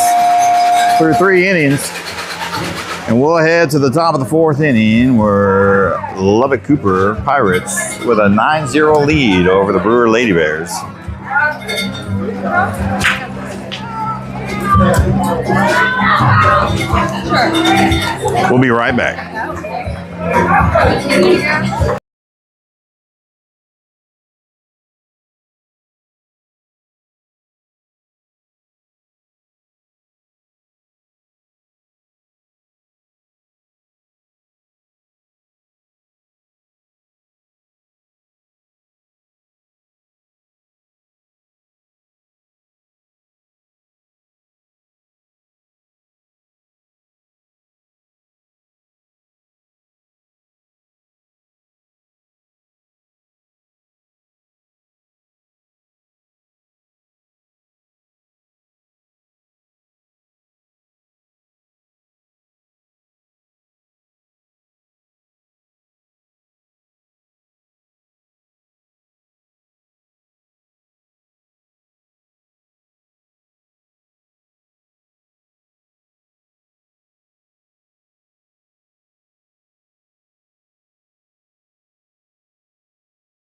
through 3 innings. And we'll head to the top of the 4th inning where Lubbock-Cooper Pirates with a 9-0 lead over the Brewer Lady Bears. We'll be right back.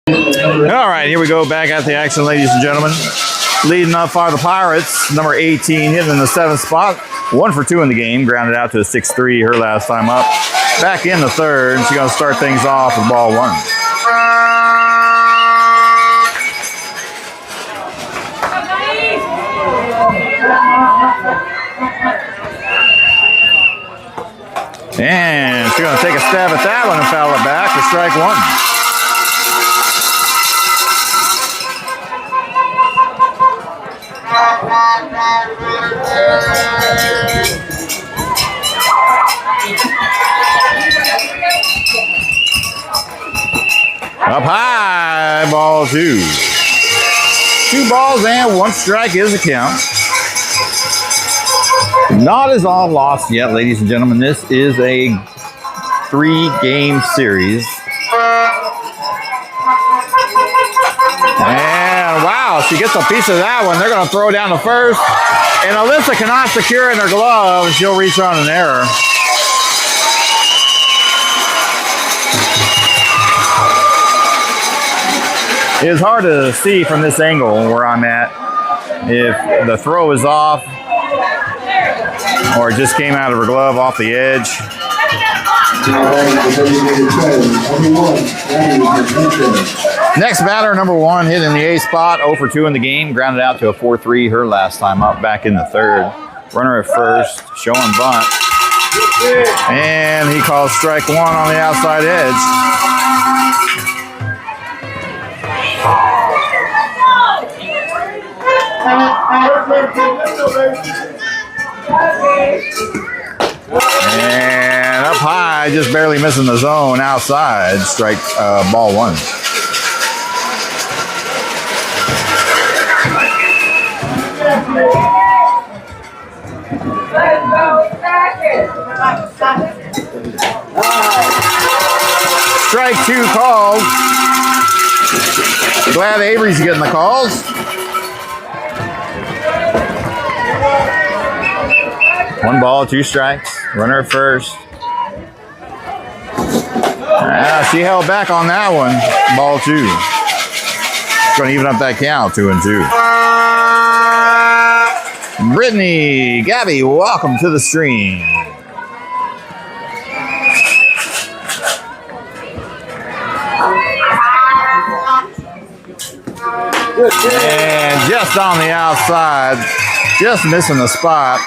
All right, here we go, back at the action, ladies and gentlemen. Leading up are the Pirates, number 18, hitting in the 7th spot. 1 for 2 in the game, grounded out to a 6-3 her last time up. Back in the 3rd, she's going to start things off with ball 1. And she's going to take a stab at that one and foul it back for strike 1. Up high, ball 2. 2 balls and 1 strike is the count. Not as all lost yet, ladies and gentlemen. This is a 3-game series. And wow, she gets a piece of that one. They're going to throw down the first. And Alyssa cannot secure in her glove. She'll reach on an error. It is hard to see from this angle where I'm at if the throw is off or it just came out of her glove off the edge. Next batter, number 1, hit in the 8th spot, 0 for 2 in the game, grounded out to a 4-3 her last time up, back in the 3rd. Runner at first, showing bunt. And he calls strike 1 on the outside edge. And up high, just barely missing the zone outside, strike ball 1. Strike 2 called. Glad Avery's getting the calls. One ball, 2 strikes. Runner at first. She held back on that one. Ball 2. Going to even up that count, 2-2. Brittany, Gabby, welcome to the stream. And just on the outside, just missing the spot.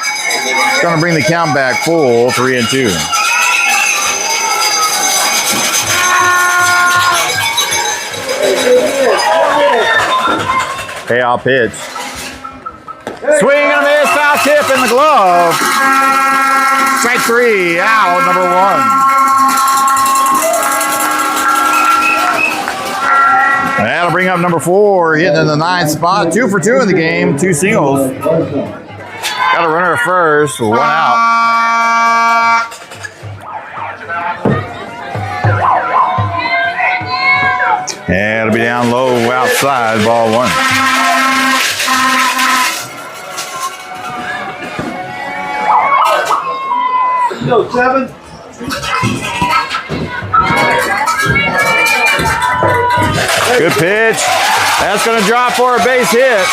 Going to bring the count back full, 3-2. Payoff pitch. Swing and a miss, foul tip in the glove. Strike 3, out, number 1. That'll bring up number 4, hitting in the 9th spot. 2 for 2 in the game, 2 singles. Got a runner at first, 1 out. And it'll be down low outside, ball 1. Go, 7. Good pitch. That's going to drop for a base hit.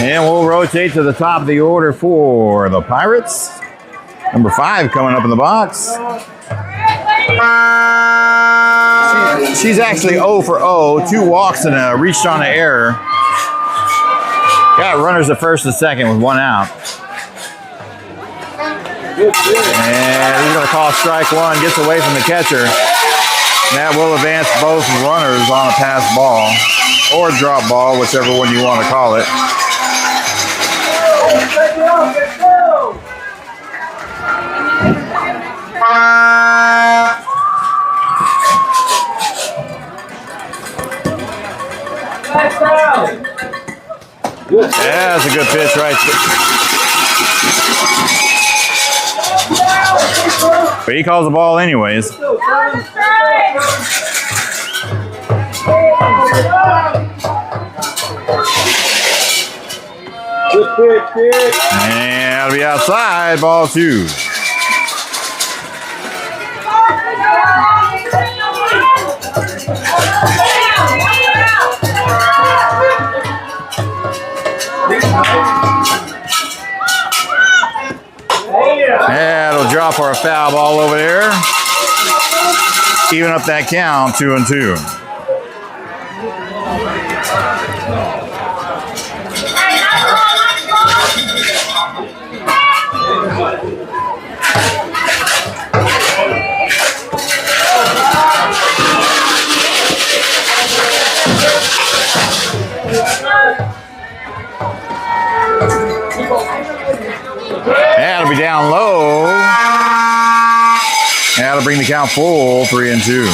And we'll rotate to the top of the order for the Pirates. Number 5 coming up in the box. She's actually 0 for 0. 2 walks and reached on an error. Got runners at first and second with 1 out. And he's going to call strike 1. Gets away from the catcher. And that will advance both runners on a pass ball or drop ball, whichever one you want to call it. Yeah, that's a good pitch right there. But he calls the ball anyways. And it'll be outside, ball 2. Yeah, it'll drop for a foul ball over there. Even up that count, 2-2. That'll be down low. That'll bring the count full, 3-2.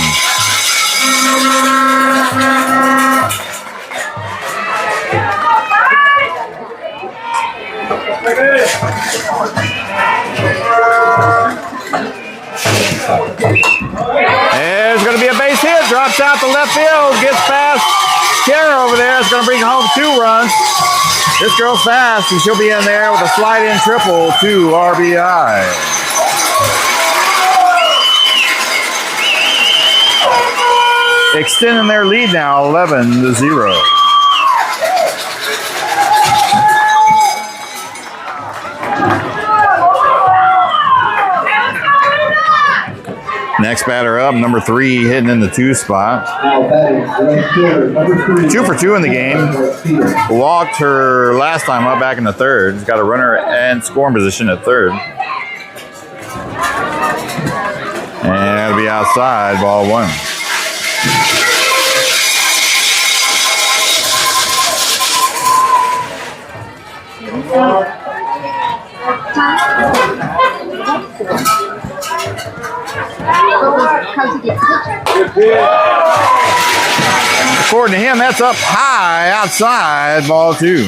There's going to be a base hit. Drops out to left field. Gets past Kara over there. It's going to bring home 2 runs. This girl's fast, and she'll be in there with a slide-in triple, 2 RBI. Extending their lead now, 11-0. Next batter up, number 3, hitting in the 2 spot. 2 for 2 in the game. Walked her last time up back in the 3rd. She's got a runner and scoring position at 3rd. And it'll be outside, ball 1. According to him, that's up high, outside, ball 2.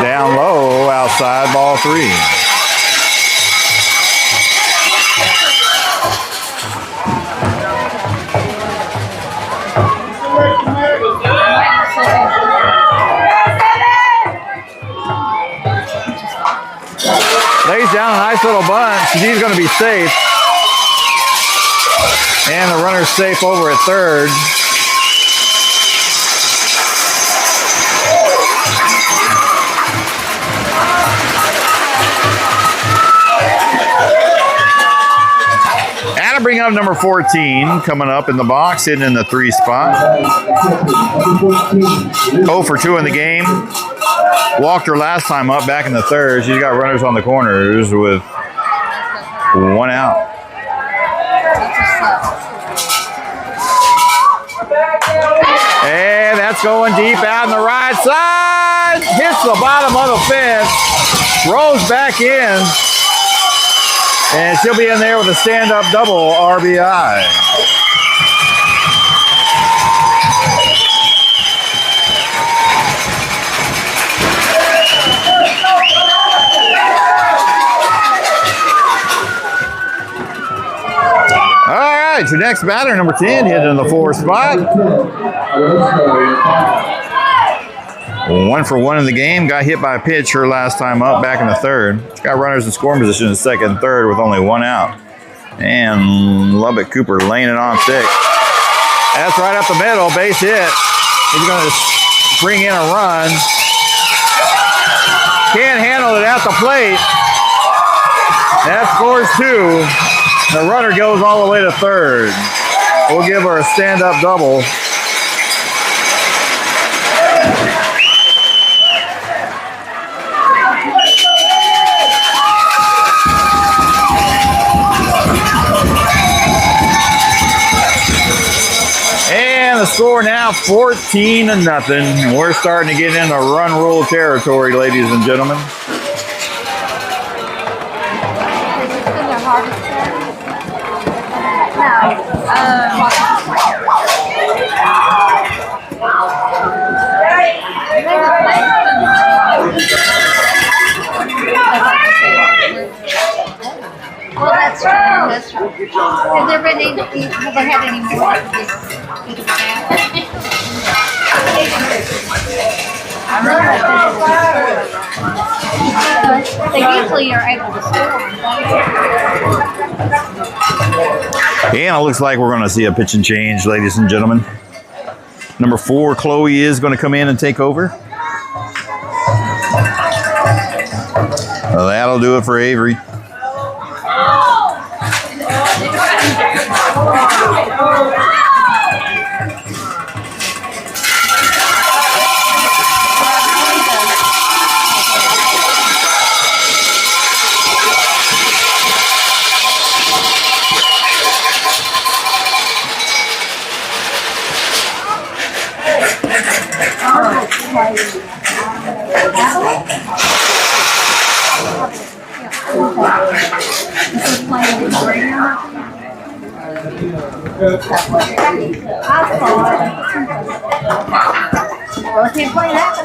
Down low, outside, ball 3. Lays down a nice little bunt. She's going to be safe. And the runner's safe over at 3rd. And I bring up number 14 coming up in the box, hitting in the 3 spot. 0 for 2 in the game. Walked her last time up back in the 3rd. She's got runners on the corners with 1 out. And that's going deep out on the right side. Hits the bottom of the fence. Rolls back in. And she'll be in there with a stand-up double RBI. right, your next batter, number 10, hitting in the 4th spot. 1 for 1 in the game. Got hit by a pitch her last time up back in the 3rd. She's got runners in scoring position in the 2nd and 3rd with only 1 out. And Lubbock-Cooper laying it on thick. That's right up the middle, base hit. He's going to bring in a run. Can't handle it at the plate. That scores 2. The runner goes all the way to 3rd. We'll give her a stand-up double. And the score now 14-0. We're starting to get into run rule territory, ladies and gentlemen. Well, that's true. That's true. Have there been any? Have they had any more? They usually are able to score. And it looks like we're going to see a pitch and change, ladies and gentlemen. Number 4, Chloe, is going to come in and take over. Well, that'll do it for Avery. Well, if you play that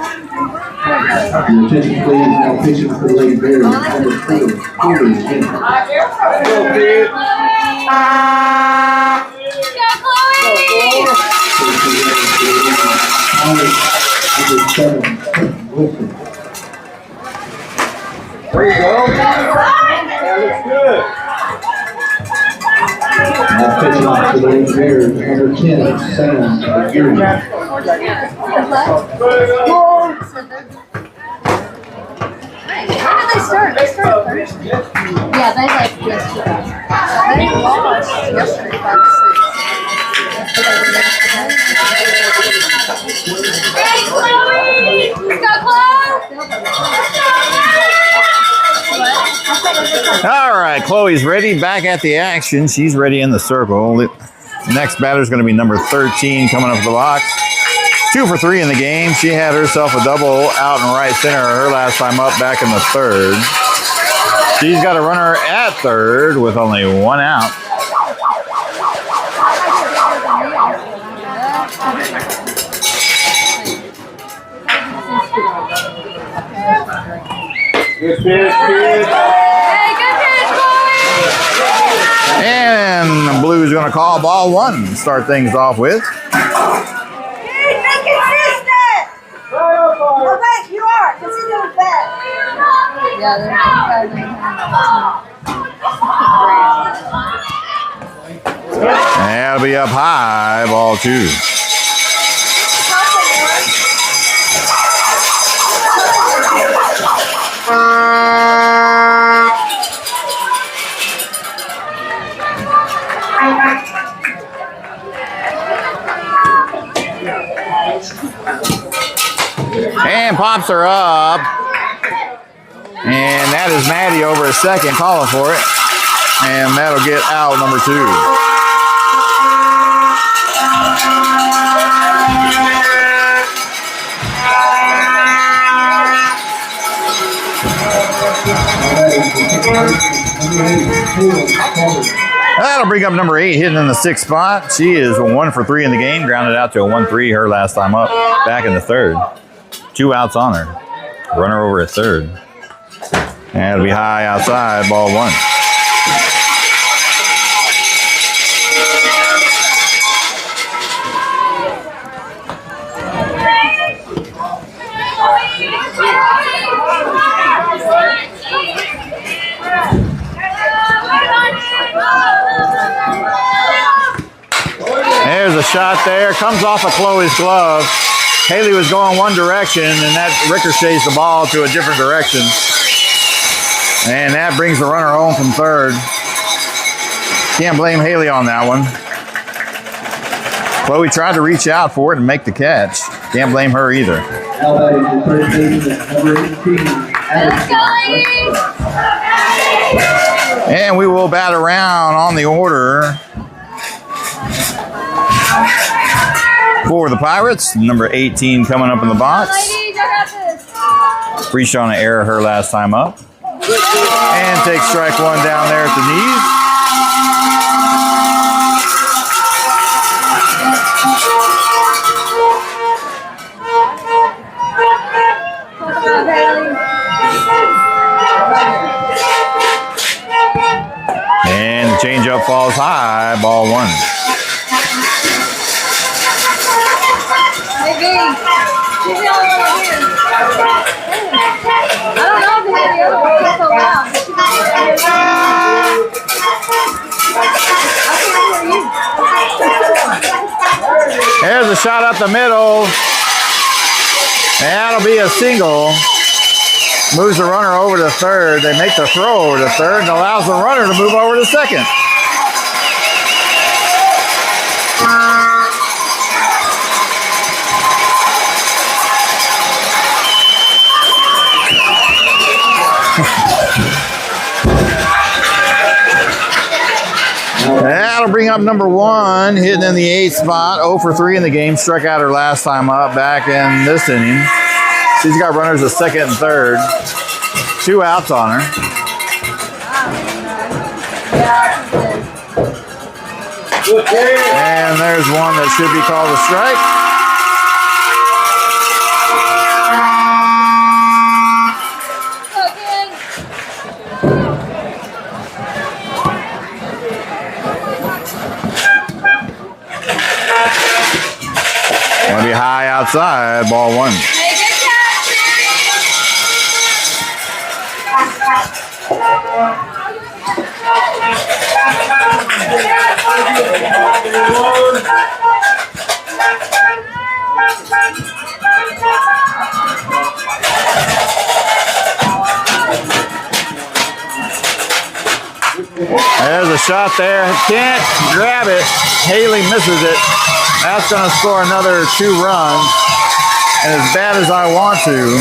Your attention, please. Now pitching for the Lady Bears. Number 4, Corey Smith. There you go. That looks good. Now pitching for the Lady Bears. Number 10, Sam Geary. When did they start? They started Thursday. Yeah, they left yesterday. They lost yesterday 5-6. Hey, Chloe! Go, Chloe! All right, Chloe's ready. Back at the action. She's ready in the circle. The next batter is going to be number 13 coming up the box. 2 for 3 in the game. She had herself a double out in right center her last time up back in the 3rd. She's got a runner at 3rd with only 1 out. Good pitch, kid. Hey, good pitch, Chloe! And the Blues going to call ball 1. Start things off with. Well, thank you are, because he's doing bad. Yeah, That'll be up high, ball 2. And pops her up. And that is Maddie over a second calling for it. And that'll get out number 2. That'll bring up number 8, hitting in the 6th spot. She is 1 for 3 in the game, grounded out to a 1-3 her last time up, back in the 3rd. 2 outs on her. Runner over at 3rd. And it'll be high outside, ball 1. shot there. Comes off of Chloe's glove. Haley was going one direction, and that ricochets the ball to a different direction. And that brings the runner home from third. Can't blame Haley on that one. Chloe tried to reach out for it and make the catch. Can't blame her either. And we will bat around on the order for the Pirates. Number 18 coming up in the box. Reached on an error her last time up. And takes strike one down there at the knees. And the changeup falls high, ball one. Maybe. She's the only one here. I don't know if the other one is so loud. There's a shot up the middle. That'll be a single. Moves the runner over to third. They make the throw over to third and allows the runner to move over to second. That'll bring up number one, hitting in the 8th spot, 0 for 3 in the game. Struck out her last time up back in this inning. She's got runners at second and third. 2 outs on her. And there's one that should be called a strike. Gonna be high outside, ball one. There's a shot there. Can't grab it. Haley misses it. That's going to score another 2 runs. And as bad as I want to,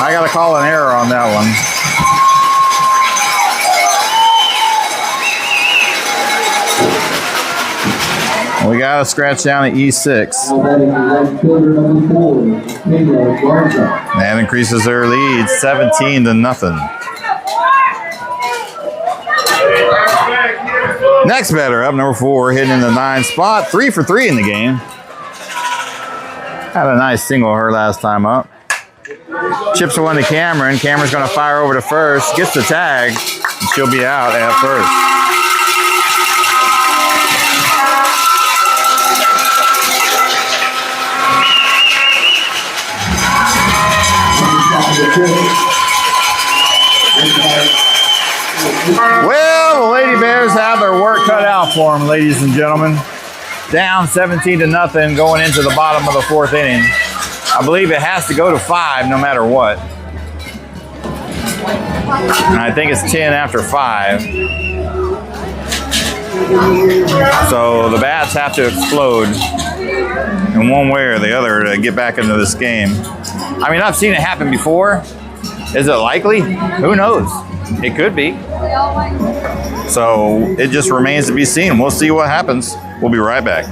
I got to call an error on that one. We got to scratch down at E6. That increases their lead 17-0. Next batter up, number 4, hitting in the 9th spot. 3 for 3 in the game. Had a nice single her last time up. Chips one to Cameron. Cameron's going to fire over to first. Gets the tag. And she'll be out at first. Well, the Lady Bears have their work cut out for them, ladies and gentlemen. Down 17-0 going into the bottom of the 4th inning. I believe it has to go to 5 no matter what. And I think it's 10 after 5. So the bats have to explode in one way or the other to get back into this game. I mean, I've seen it happen before. Is it likely? Who knows? It could be. So it just remains to be seen. We'll see what happens. We'll be right back.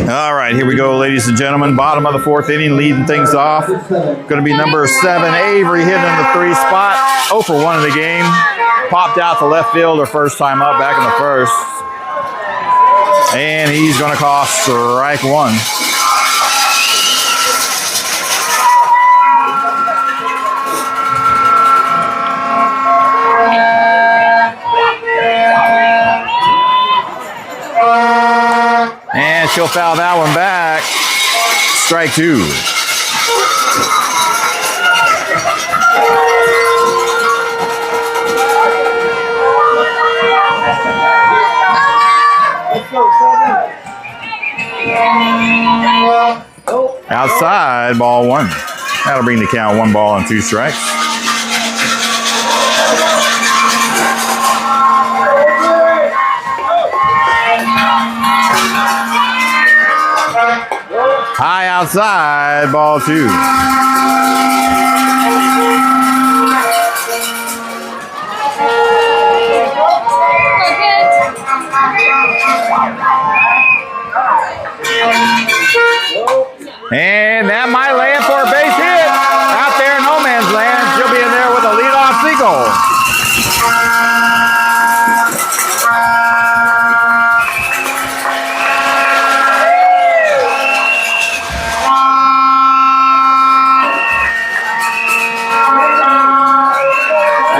All right, here we go, ladies and gentlemen. Bottom of the fourth inning, leading things off. Going to be number 7, Avery, hitting in the 3 spot. 0 for 1 in the game. Popped out to left field her first time up back in the first. And he's going to call strike 1. And she'll foul that one back. Strike 2. Outside, ball 1. That'll bring the count 1 ball and 2 strikes. High outside, ball 2. And that might land for a base hit. Out there in no man's land. She'll be in there with a leadoff single.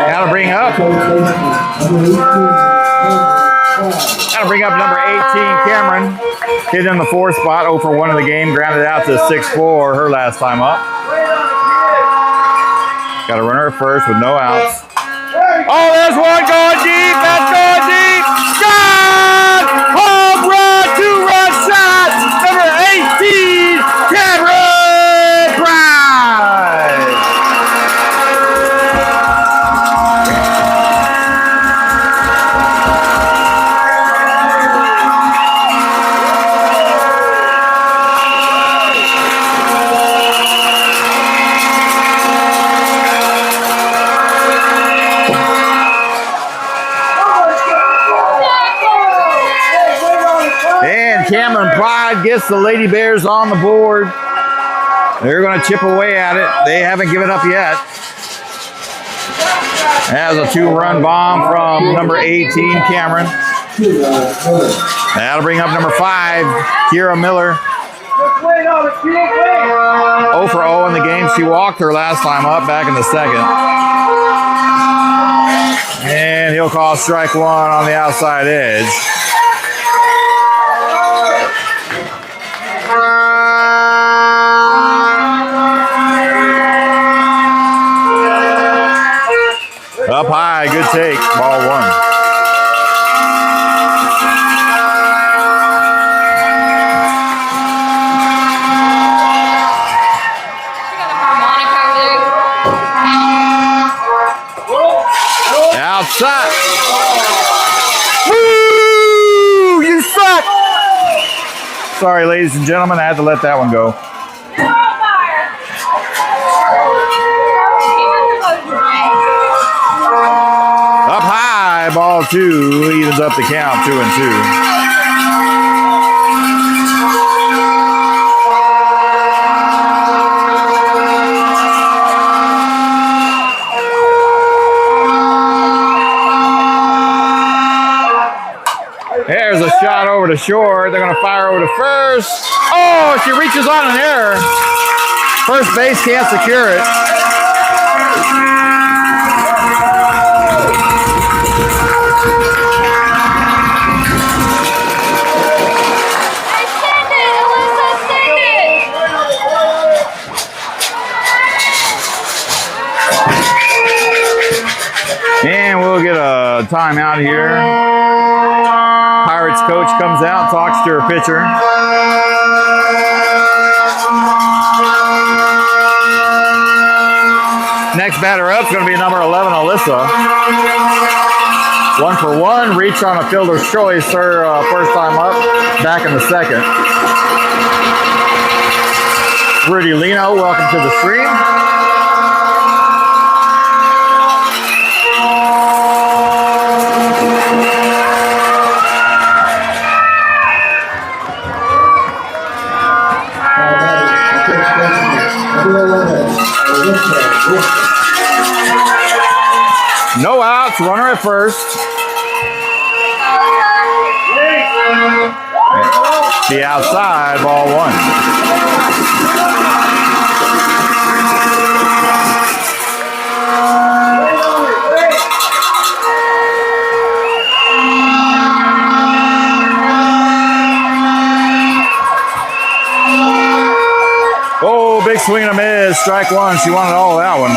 That'll bring up number 18, Cameron. Hit in the 4 spot, 0 for 1 in the game. Grounded out to 6-4 her last time up. Got a runner at first with no outs. Oh, there's one going deep. That's going deep. Shot! Home run, 2-run shot. Number 18, Cameron Price. Cameron Pride gets the Lady Bears on the board. They're going to chip away at it. They haven't given up yet. That was a 2-run bomb from number 18, Cameron. That'll bring up number 5, Kira Miller. 0 for 0 in the game. She walked her last time up back in the second. And he'll call strike 1 on the outside edge. Up high, good take, ball 1. Outside. Woo! You suck! Sorry, ladies and gentlemen, I had to let that one go. Up high, ball 2, evens up the count, 2-2. There's a shot over to short. They're going to fire over to first. Oh, she reaches on an error. First base can't secure it. And we'll get a timeout here. Pirates coach comes out, talks to her pitcher. Next batter up is going to be number 11, Alyssa. 1 for 1, reach on a fielder's choice, her first time up, back in the second. Rudy Lino, welcome to the stream. No outs, runner at first. The outside, ball one. Oh, big swing and a miss. Strike one. She wanted all of that one.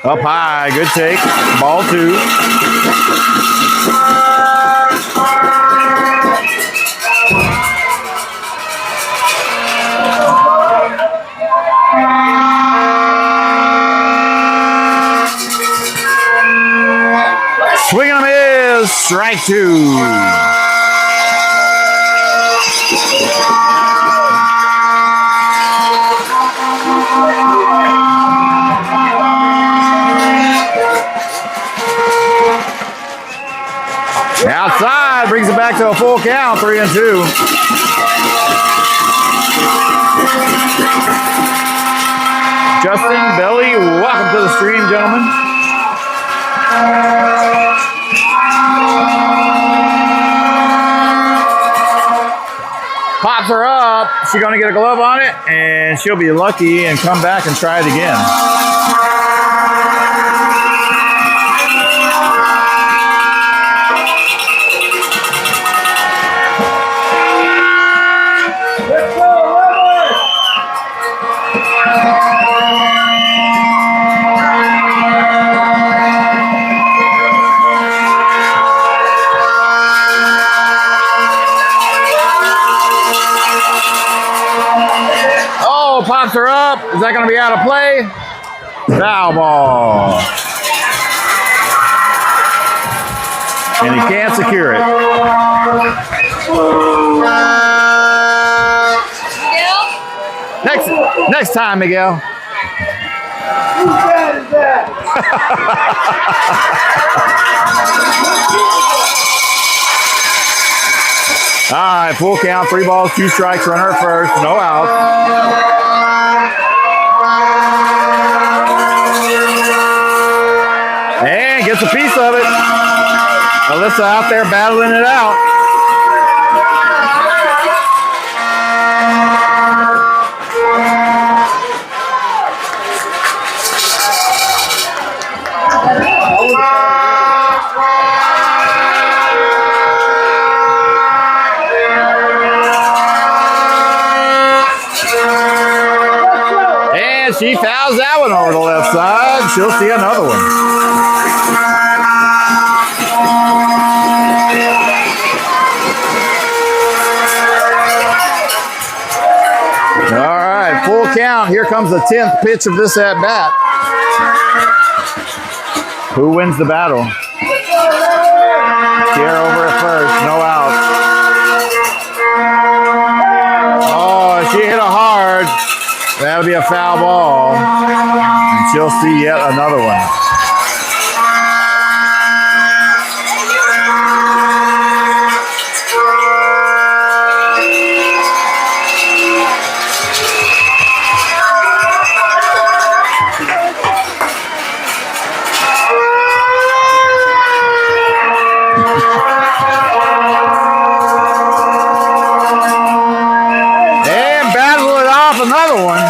Up high, good take. Ball two. Swing and a miss. Strike two. Outside, brings it back to a full count, 3-2. Justin Belly, welcome to the stream, gentlemen. Pops her up. She's going to get a glove on it, and she'll be lucky and come back and try it again. Pops her up. Is that going to be out of play? Foul ball. And he can't secure it. Next time, Miguel. Whose dad is that? All right, full count, 3 balls, 2 strikes, runner at first, no outs. And gets a piece of it. Alyssa out there battling it out. And she fouls that one over the left side. She'll see another one. All right, full count. Here comes the 10th pitch of this at bat. Who wins the battle? Kier over at first, no out. Oh, she hit it hard. That'll be a foul ball. And she'll see yet another one. Another one.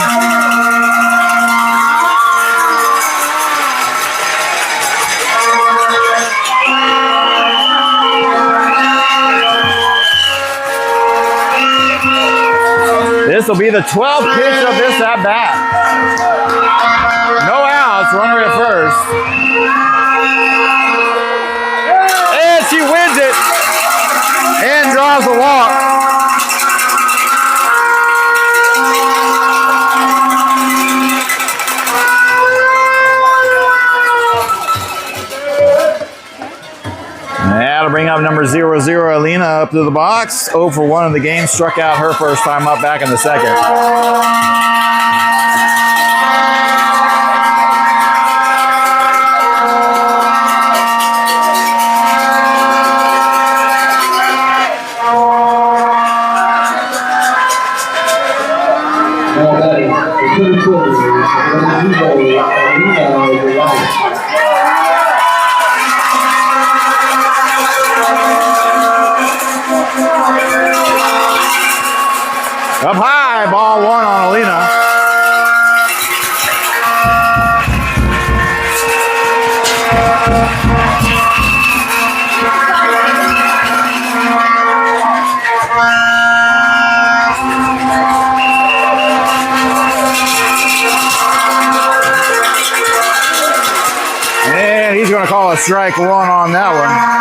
This will be the 12th pitch of this at bat. No outs, runner at first. And she wins it and draws a walk. That'll bring up number 00, Alina, up to the box. 0 for 1 in the game. Struck out her first time up back in the second. Now that is the third quarter. You're right. Up high, ball one on Alina. And he's going to call a strike one on that one.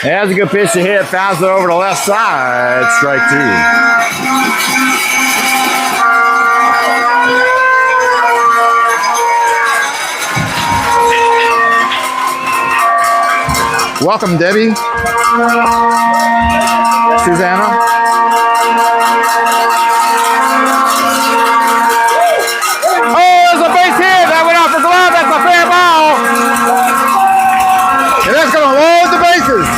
That's a good pitch to hit. Fouls it over to left side. Strike two. Welcome, Debbie. Susanna. Oh, there's a base hit. That went off the glove. That's a fair ball. And that's going to load the bases.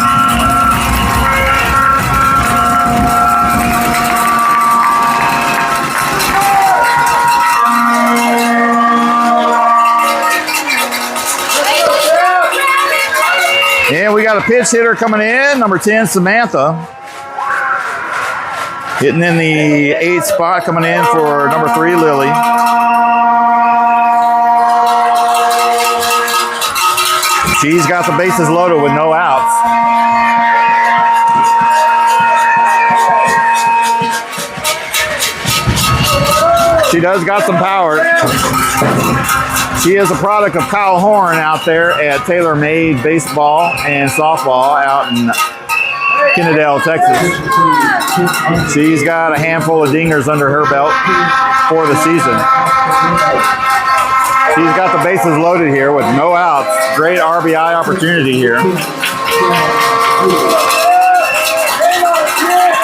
And we got a pitch hitter coming in, number 10, Samantha. Hitting in the 8th spot, coming in for number 3, Lily. She's got the bases loaded with no outs. She does got some power. She is a product of Kyle Horn out there at Taylor Made Baseball and Softball out in Kennedale, Texas. She's got a handful of dingers under her belt for the season. She's got the bases loaded here with no outs. Great RBI opportunity here.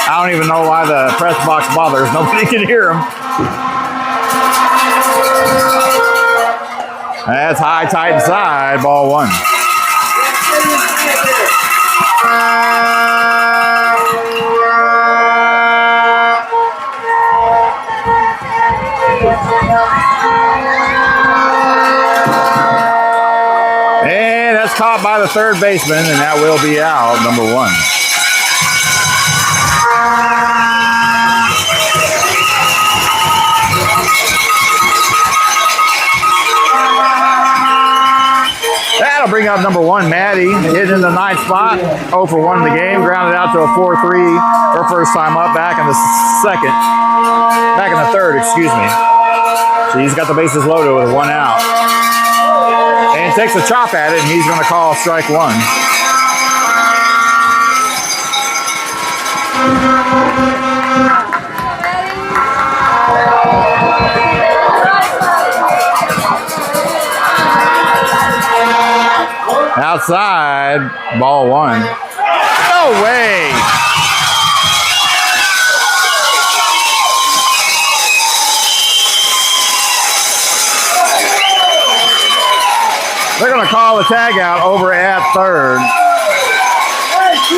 I don't even know why the press box bothers. Nobody can hear them. That's high, tight, inside. Ball one. And that's caught by the third baseman, and that will be out, number one. That'll bring up number 1, Maddie, hitting in the 9th spot, 0 for 1 in the game, grounded out to a 4-3, her first time up, back in the third, excuse me. She's got the bases loaded with 1 out. And takes a chop at it, and he's going to call strike 1. Outside, ball 1. No way! They're going to call the tag out over at third. Hey, 2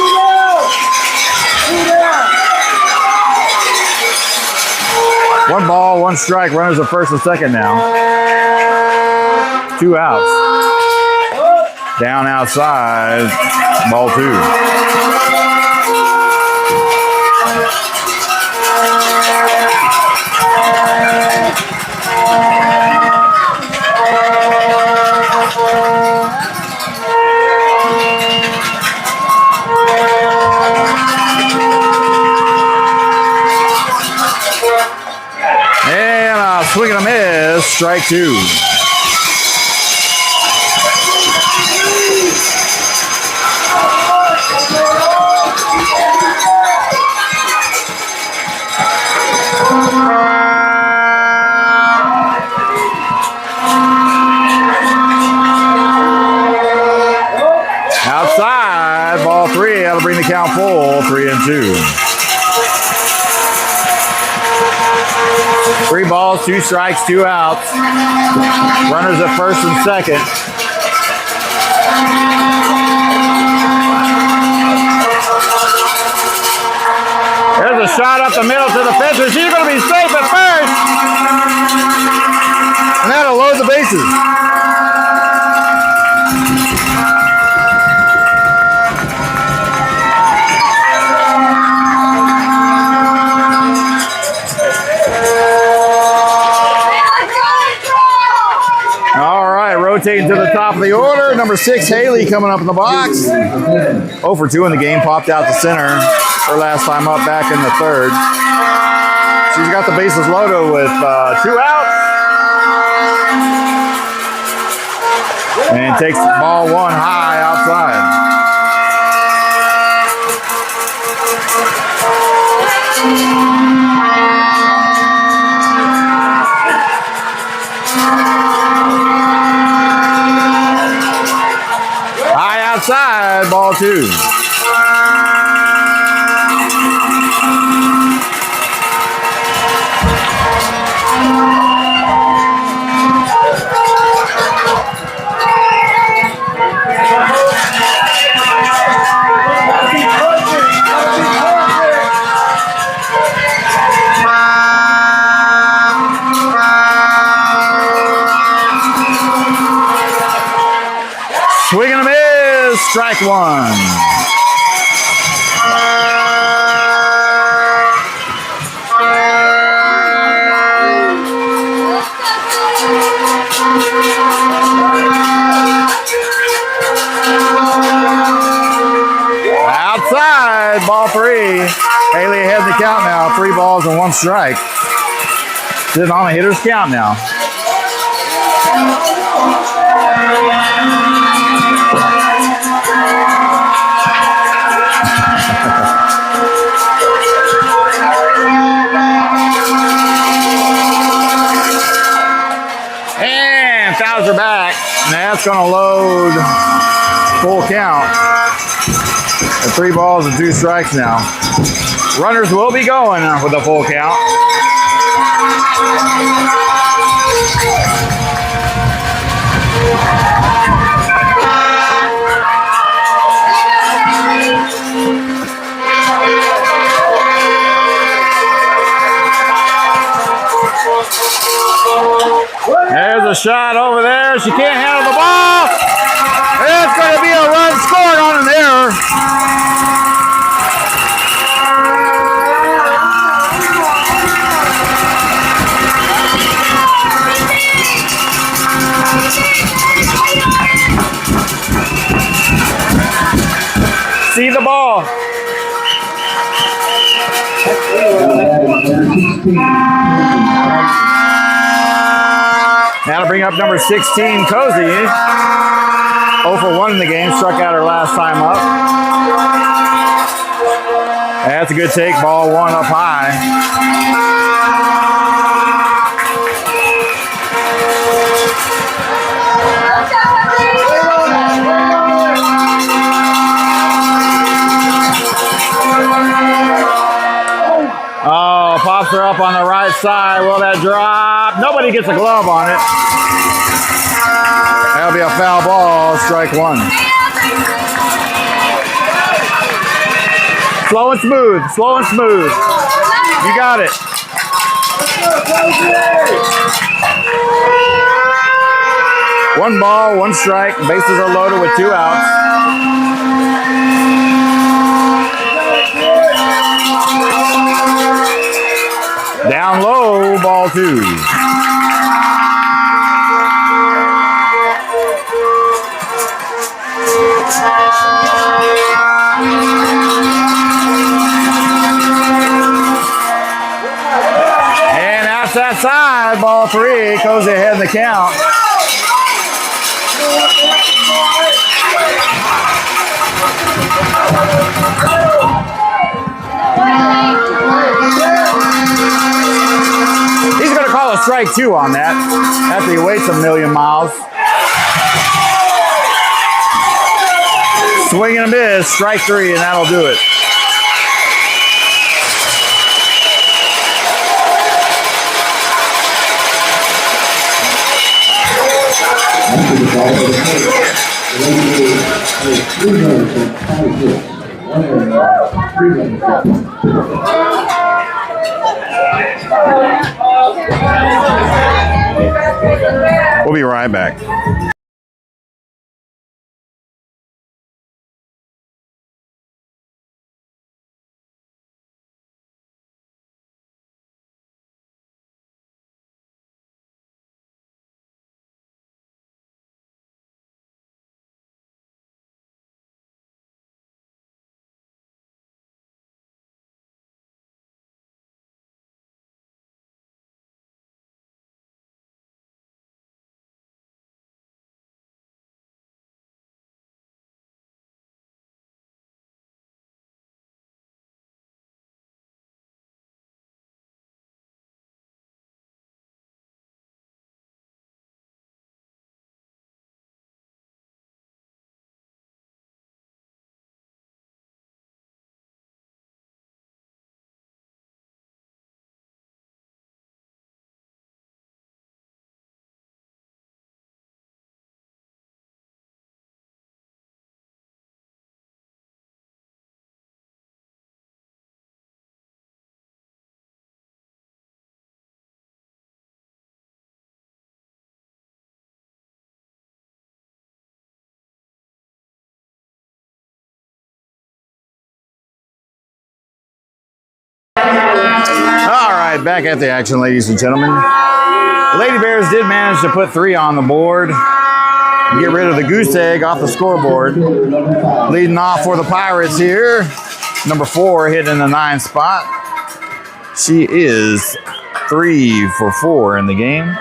down! 1 ball, 1 strike. Runners at first and second now. 2 outs. Down outside, ball 2. And a swing and a miss, strike 2. Outside, ball 3. That'll bring the count full, 3-2. 3 balls. balls, 2 strikes, 2 outs. Runners at first and second. There's a shot up the middle to the pitcher. She's going to be safe at first. And that'll load the bases. All right, rotating to the top of the order. Number 6, Haley, coming up in the box. 0 for 2 in the game, popped out to center. Her last time up back in the third. She's got the bases loaded with 2 outs. And takes ball 1 high outside. High outside, ball 2. Swing and a miss, strike 1. Outside, ball 3. Haley ahead in the count now, 3 balls and 1 strike. Sitting on a hitter's count now. And fouls are back. And that's going to load full count. And 3 balls and 2 strikes now. Runners will be going with a full count. There's a shot over there. She can't handle the ball. It's going to be a run scored on an error. See the ball. Now to bring up number 16, Cozy. 0 for 1 in the game, struck out her last time up. That's a good take, ball 1 up high. Oh, pops her up on the right side. Will that drop? Nobody gets a glove on it. That'll be a foul ball, strike 1. Slow and smooth, slow and smooth. You got it. One ball, 1 strike. Bases are loaded with 2 outs. Down low, ball 2. And that's that side, ball 3. Cozy ahead in the count. He's going to call a strike 2 on that after he waits a million miles. Swing and a miss, strike 3, and that'll do it. 3 runs. We'll be right back. All right, back at the action, ladies and gentlemen. The Lady Bears did manage to put 3 on the board. Get rid of the goose egg off the scoreboard. Leading off for the Pirates here. Number 4 hitting in the 9 spot. She is 3 for 4 in the game.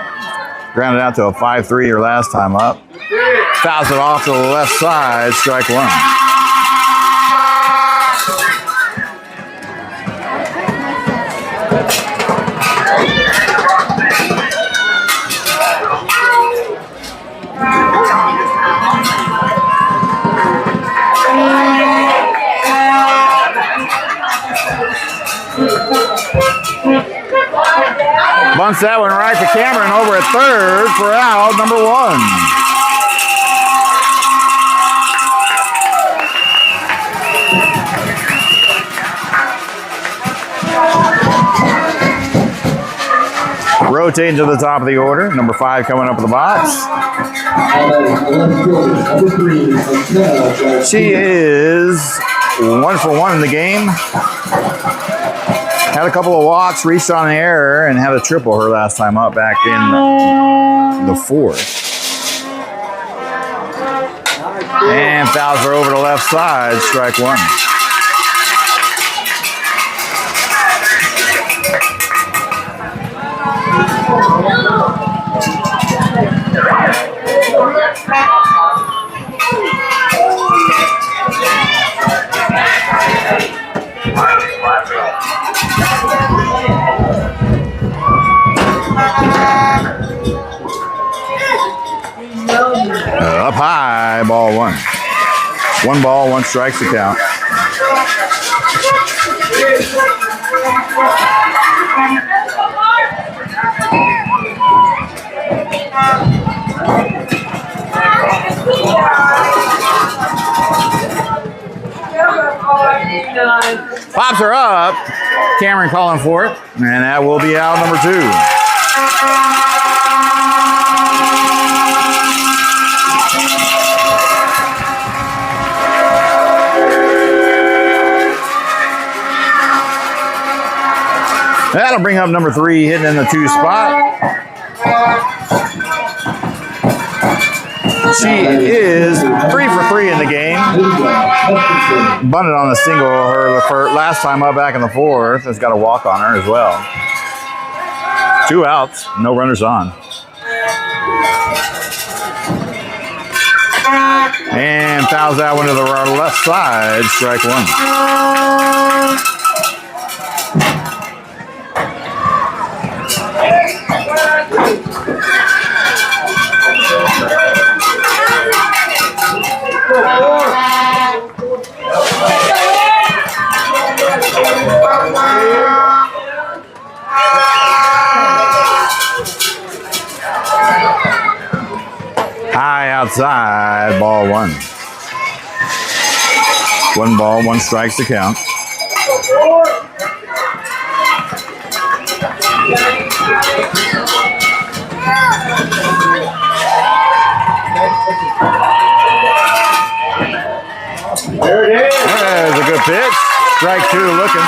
Grounded out to a 5-3 her last time up. Fouls it off to the left side, strike 1. Bunts that one right to Cameron over at third for out number 1. Rotating to the top of the order. Number 5 coming up in the box. She is 1 for 1 in the game. Had a couple of walks, reached on an error, and had a triple her last time up back in the 4th. And fouls her over the left side, strike 1. Up high, ball 1. 1 ball, 1 strikes to count. Pops her up. Cameron calling for it, and that will be out number 2. That'll bring up number 3 hitting in the 2 spot. She is 3 for 3 in the game. Bunted on a single her last time up back in the 4th. Has got a walk on her as well. 2 outs, no runners on. And fouls that one to the left side, strike 1. High outside, ball 1. 1 ball, 1 strikes to count. There it is. There's a good pitch. Strike two looking.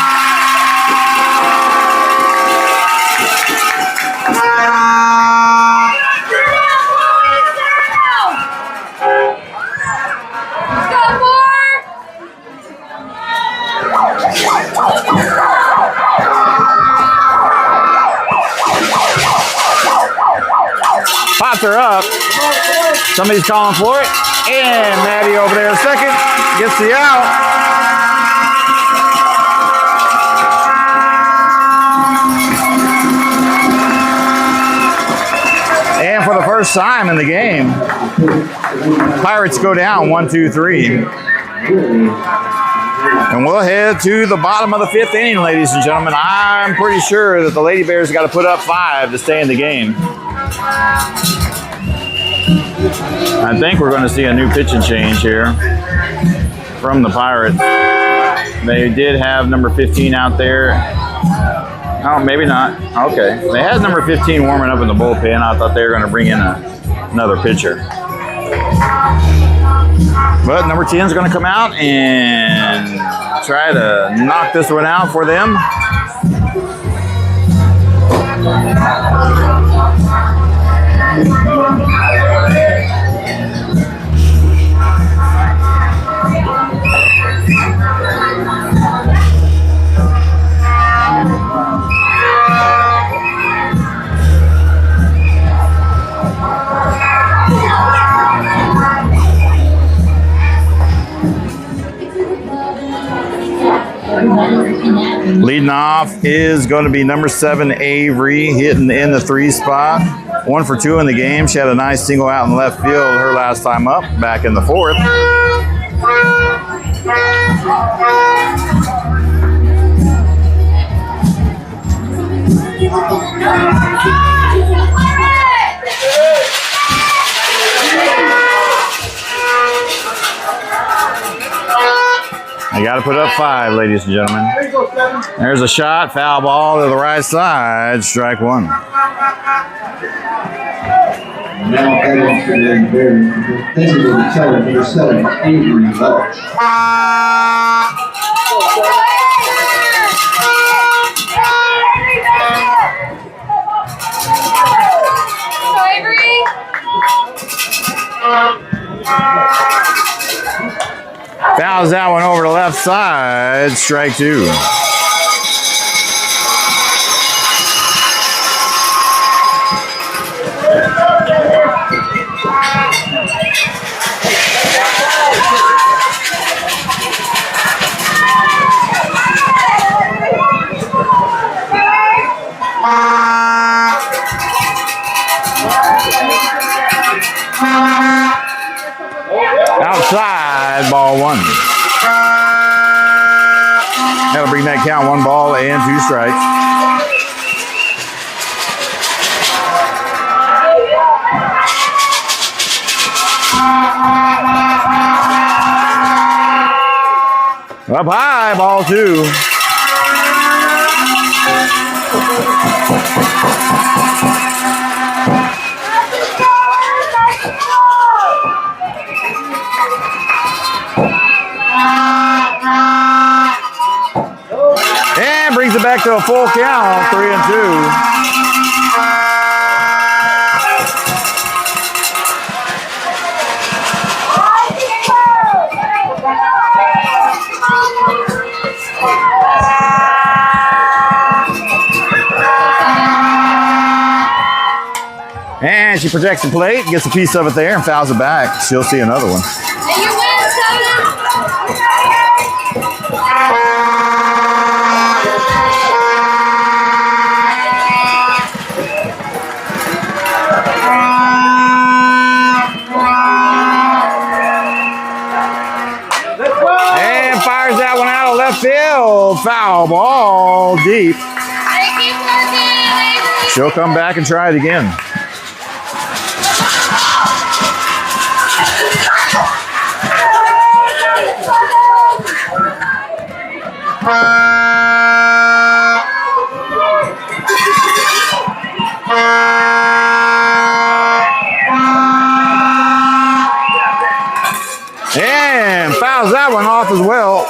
Pops her up. Somebody's calling for it. And Maddie over there second. Gets the out. And for the first time in the game, Pirates go down 1-2-3. And we'll head to the bottom of the fifth inning, ladies and gentlemen. I'm pretty sure that the Lady Bears got to put up 5 to stay in the game. I think we're going to see a new pitching change here from the Pirates. They did have number 15 out there. Oh, maybe not. Okay. They had number 15 warming up in the bullpen. I thought they were going to bring in another pitcher. But number 10 is going to come out and try to knock this one out for them. Leading off is going to be number 7, Avery, hitting in the 3 spot. 1 for 2 in the game. She had a nice single out in left field her last time up, back in the 4th. You got to put up 5, ladies and gentlemen. There's a shot, foul ball to the right side, strike 1. Now heading to the defensive of the teller, number 7, Avery Lubbock. Fouls that one over the left side, strike 2. Outside, ball 1. That'll bring that count 1 ball and 2 strikes. Up high, ball 2. And brings it back to a full count, 3-2. And she protects the plate, gets a piece of it there, and fouls it back. She'll see another one. And you win, Simon. And fires that one out of left field. Foul ball deep. They keep working. She'll come back and try it again. Fouls that one off as well.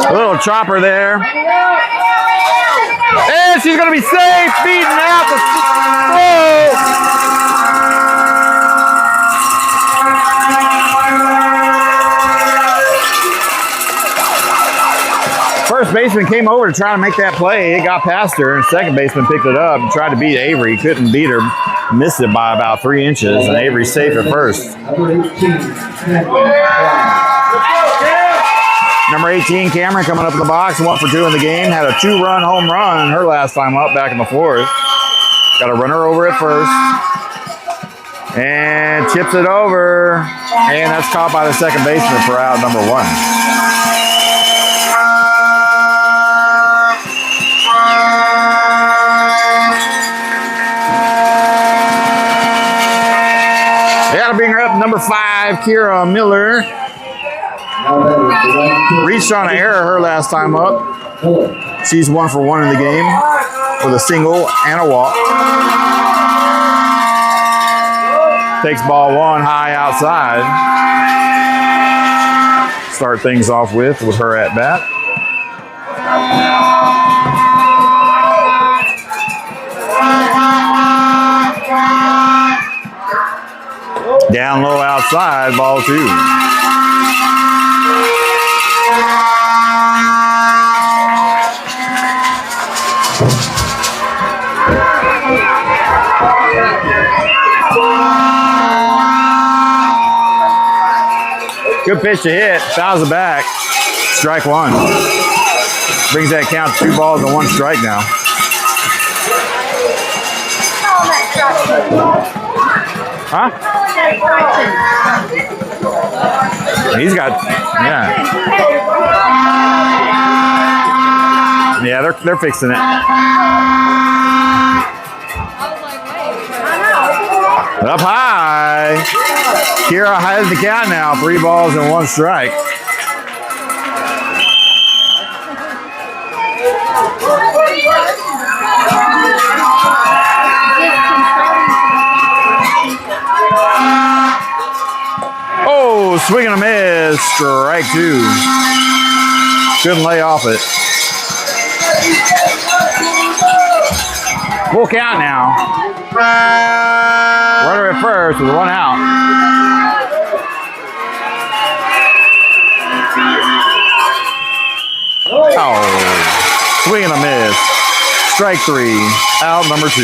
A little chopper there. And she's going to be safe, beating out the throw. First baseman came over to try to make that play. It got past her, and second baseman picked it up and tried to beat Avery. Couldn't beat her. Missed it by about 3 inches, and Avery's safe at first. Number 18, Cameron, coming up in the box, 1 for 2 in the game. Had a 2-run home run her last time up back in the 4th. Got a runner over at first. And chips it over. And that's caught by the second baseman for out number 1. They got to bring her up, number 5, Kira Miller. Reached on an error her last time up. She's 1 for 1 in the game with a single and a walk. Takes ball 1 high outside. Start things off with her at bat. Down low outside, ball 2. Good pitch to hit. Fouls it back. Strike 1. Brings that count to 2 balls and 1 strike now. Huh? He's got, yeah. Yeah, they're fixing it. Up high. Kira has the count now. 3 balls and 1 strike. Oh, swing and a miss. Strike 2. Couldn't lay off it. Full count now. Runner at first with 1 out. Oh, swing and a miss. Strike 3. Out number 2.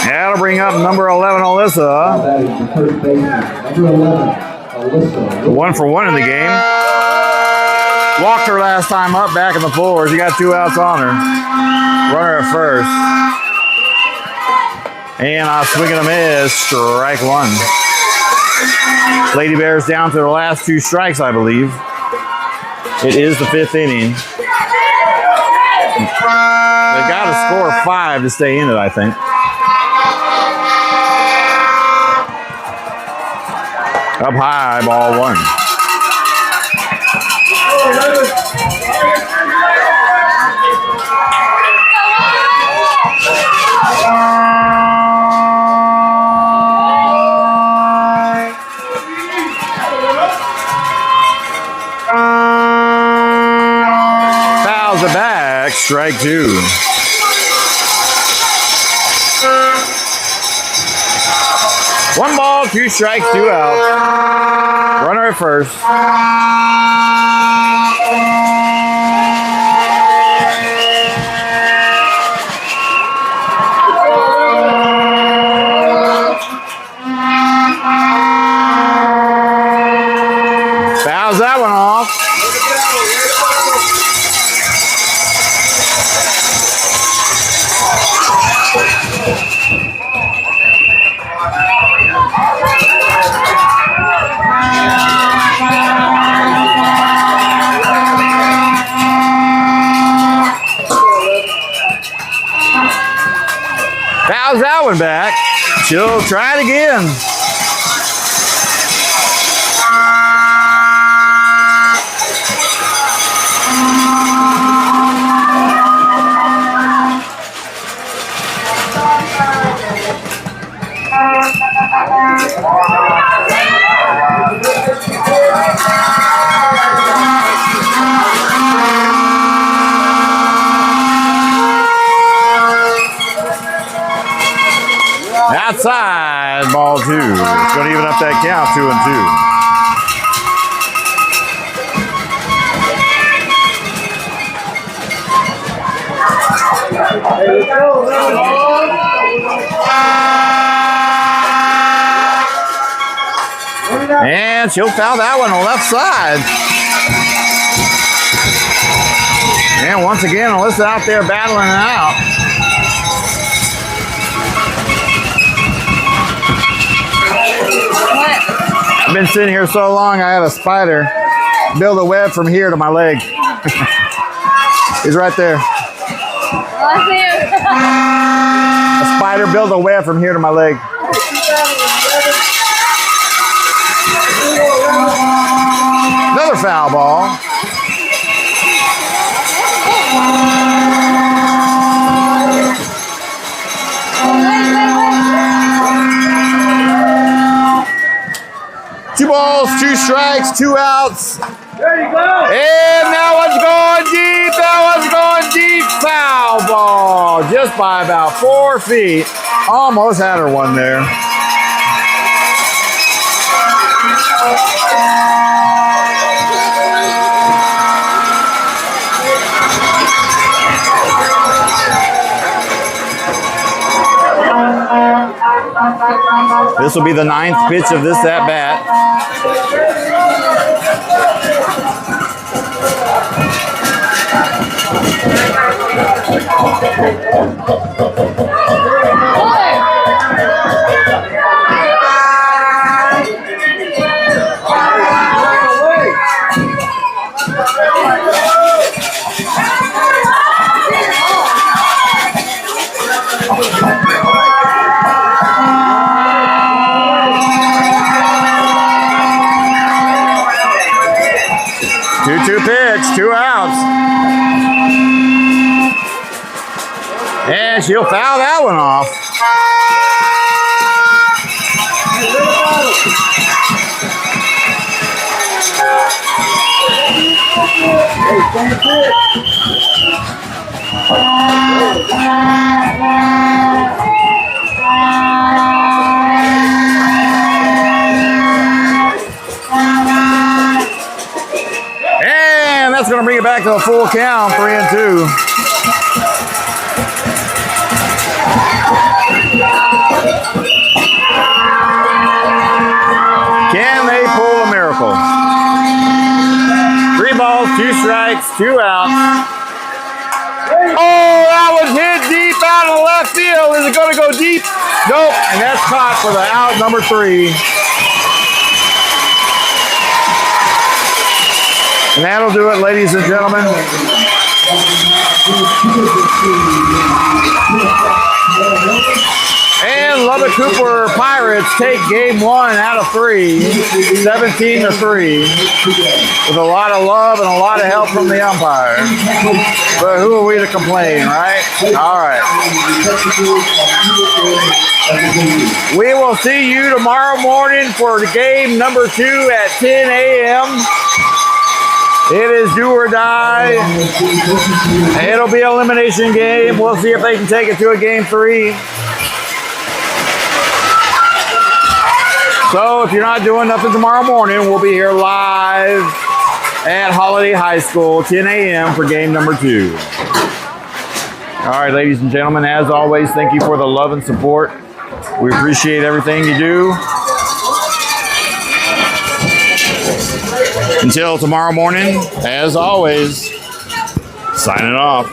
That'll bring up number 11, Alyssa. 1 for 1 in the game. Walked her last time up back in the 4. She got 2 outs on her. Runner at first. And a swing and a miss. Strike 1. Lady Bears down to their last 2 strikes, I believe. It is the 5th inning. They got to score 5 to stay in it, I think. Up high, ball 1. Fouls it back, strike 2. One ball, 2 strikes, 2 outs. Runner at first. Fouls that one off. one back. She'll try it again. Outside, ball 2. It's going to even up that count, 2 and 2. And she'll foul that one on the left side. And once again, Alyssa out there battling it out. I've been sitting here so long, I had a spider build a web from here to my leg. He's right there. I see it. A spider built a web from here to my leg. Another foul ball. Two balls, 2 strikes, 2 outs. There you go. And that one's going deep. That one's going deep. Foul ball. Just by about 4 feet. Almost had her one there. This will be the 9th pitch of this at bat. Two pitch, 2 outs. And she'll foul that one off. And that's going to bring it back to a full count, 3 and 2. Can they pull a miracle? 3 balls, 2 strikes, 2 outs. Oh, that was hit deep out of left field. Is it going to go deep? Nope. And that's caught for the out number 3. And that'll do it, ladies and gentlemen. And Lubbock-Cooper Pirates take game 1 out of 3, 17-3, with a lot of love and a lot of help from the umpire. But who are we to complain, right? All right. We will see you tomorrow morning for game number 2 at 10 a.m. It is do or die. It'll be an elimination game. We'll see if they can take it to a game 3. So if you're not doing nothing tomorrow morning, we'll be here live at Holiday High School, 10 a.m. for game number 2. All right, ladies and gentlemen, as always, thank you for the love and support. We appreciate everything you do. Until tomorrow morning, as always, signing off.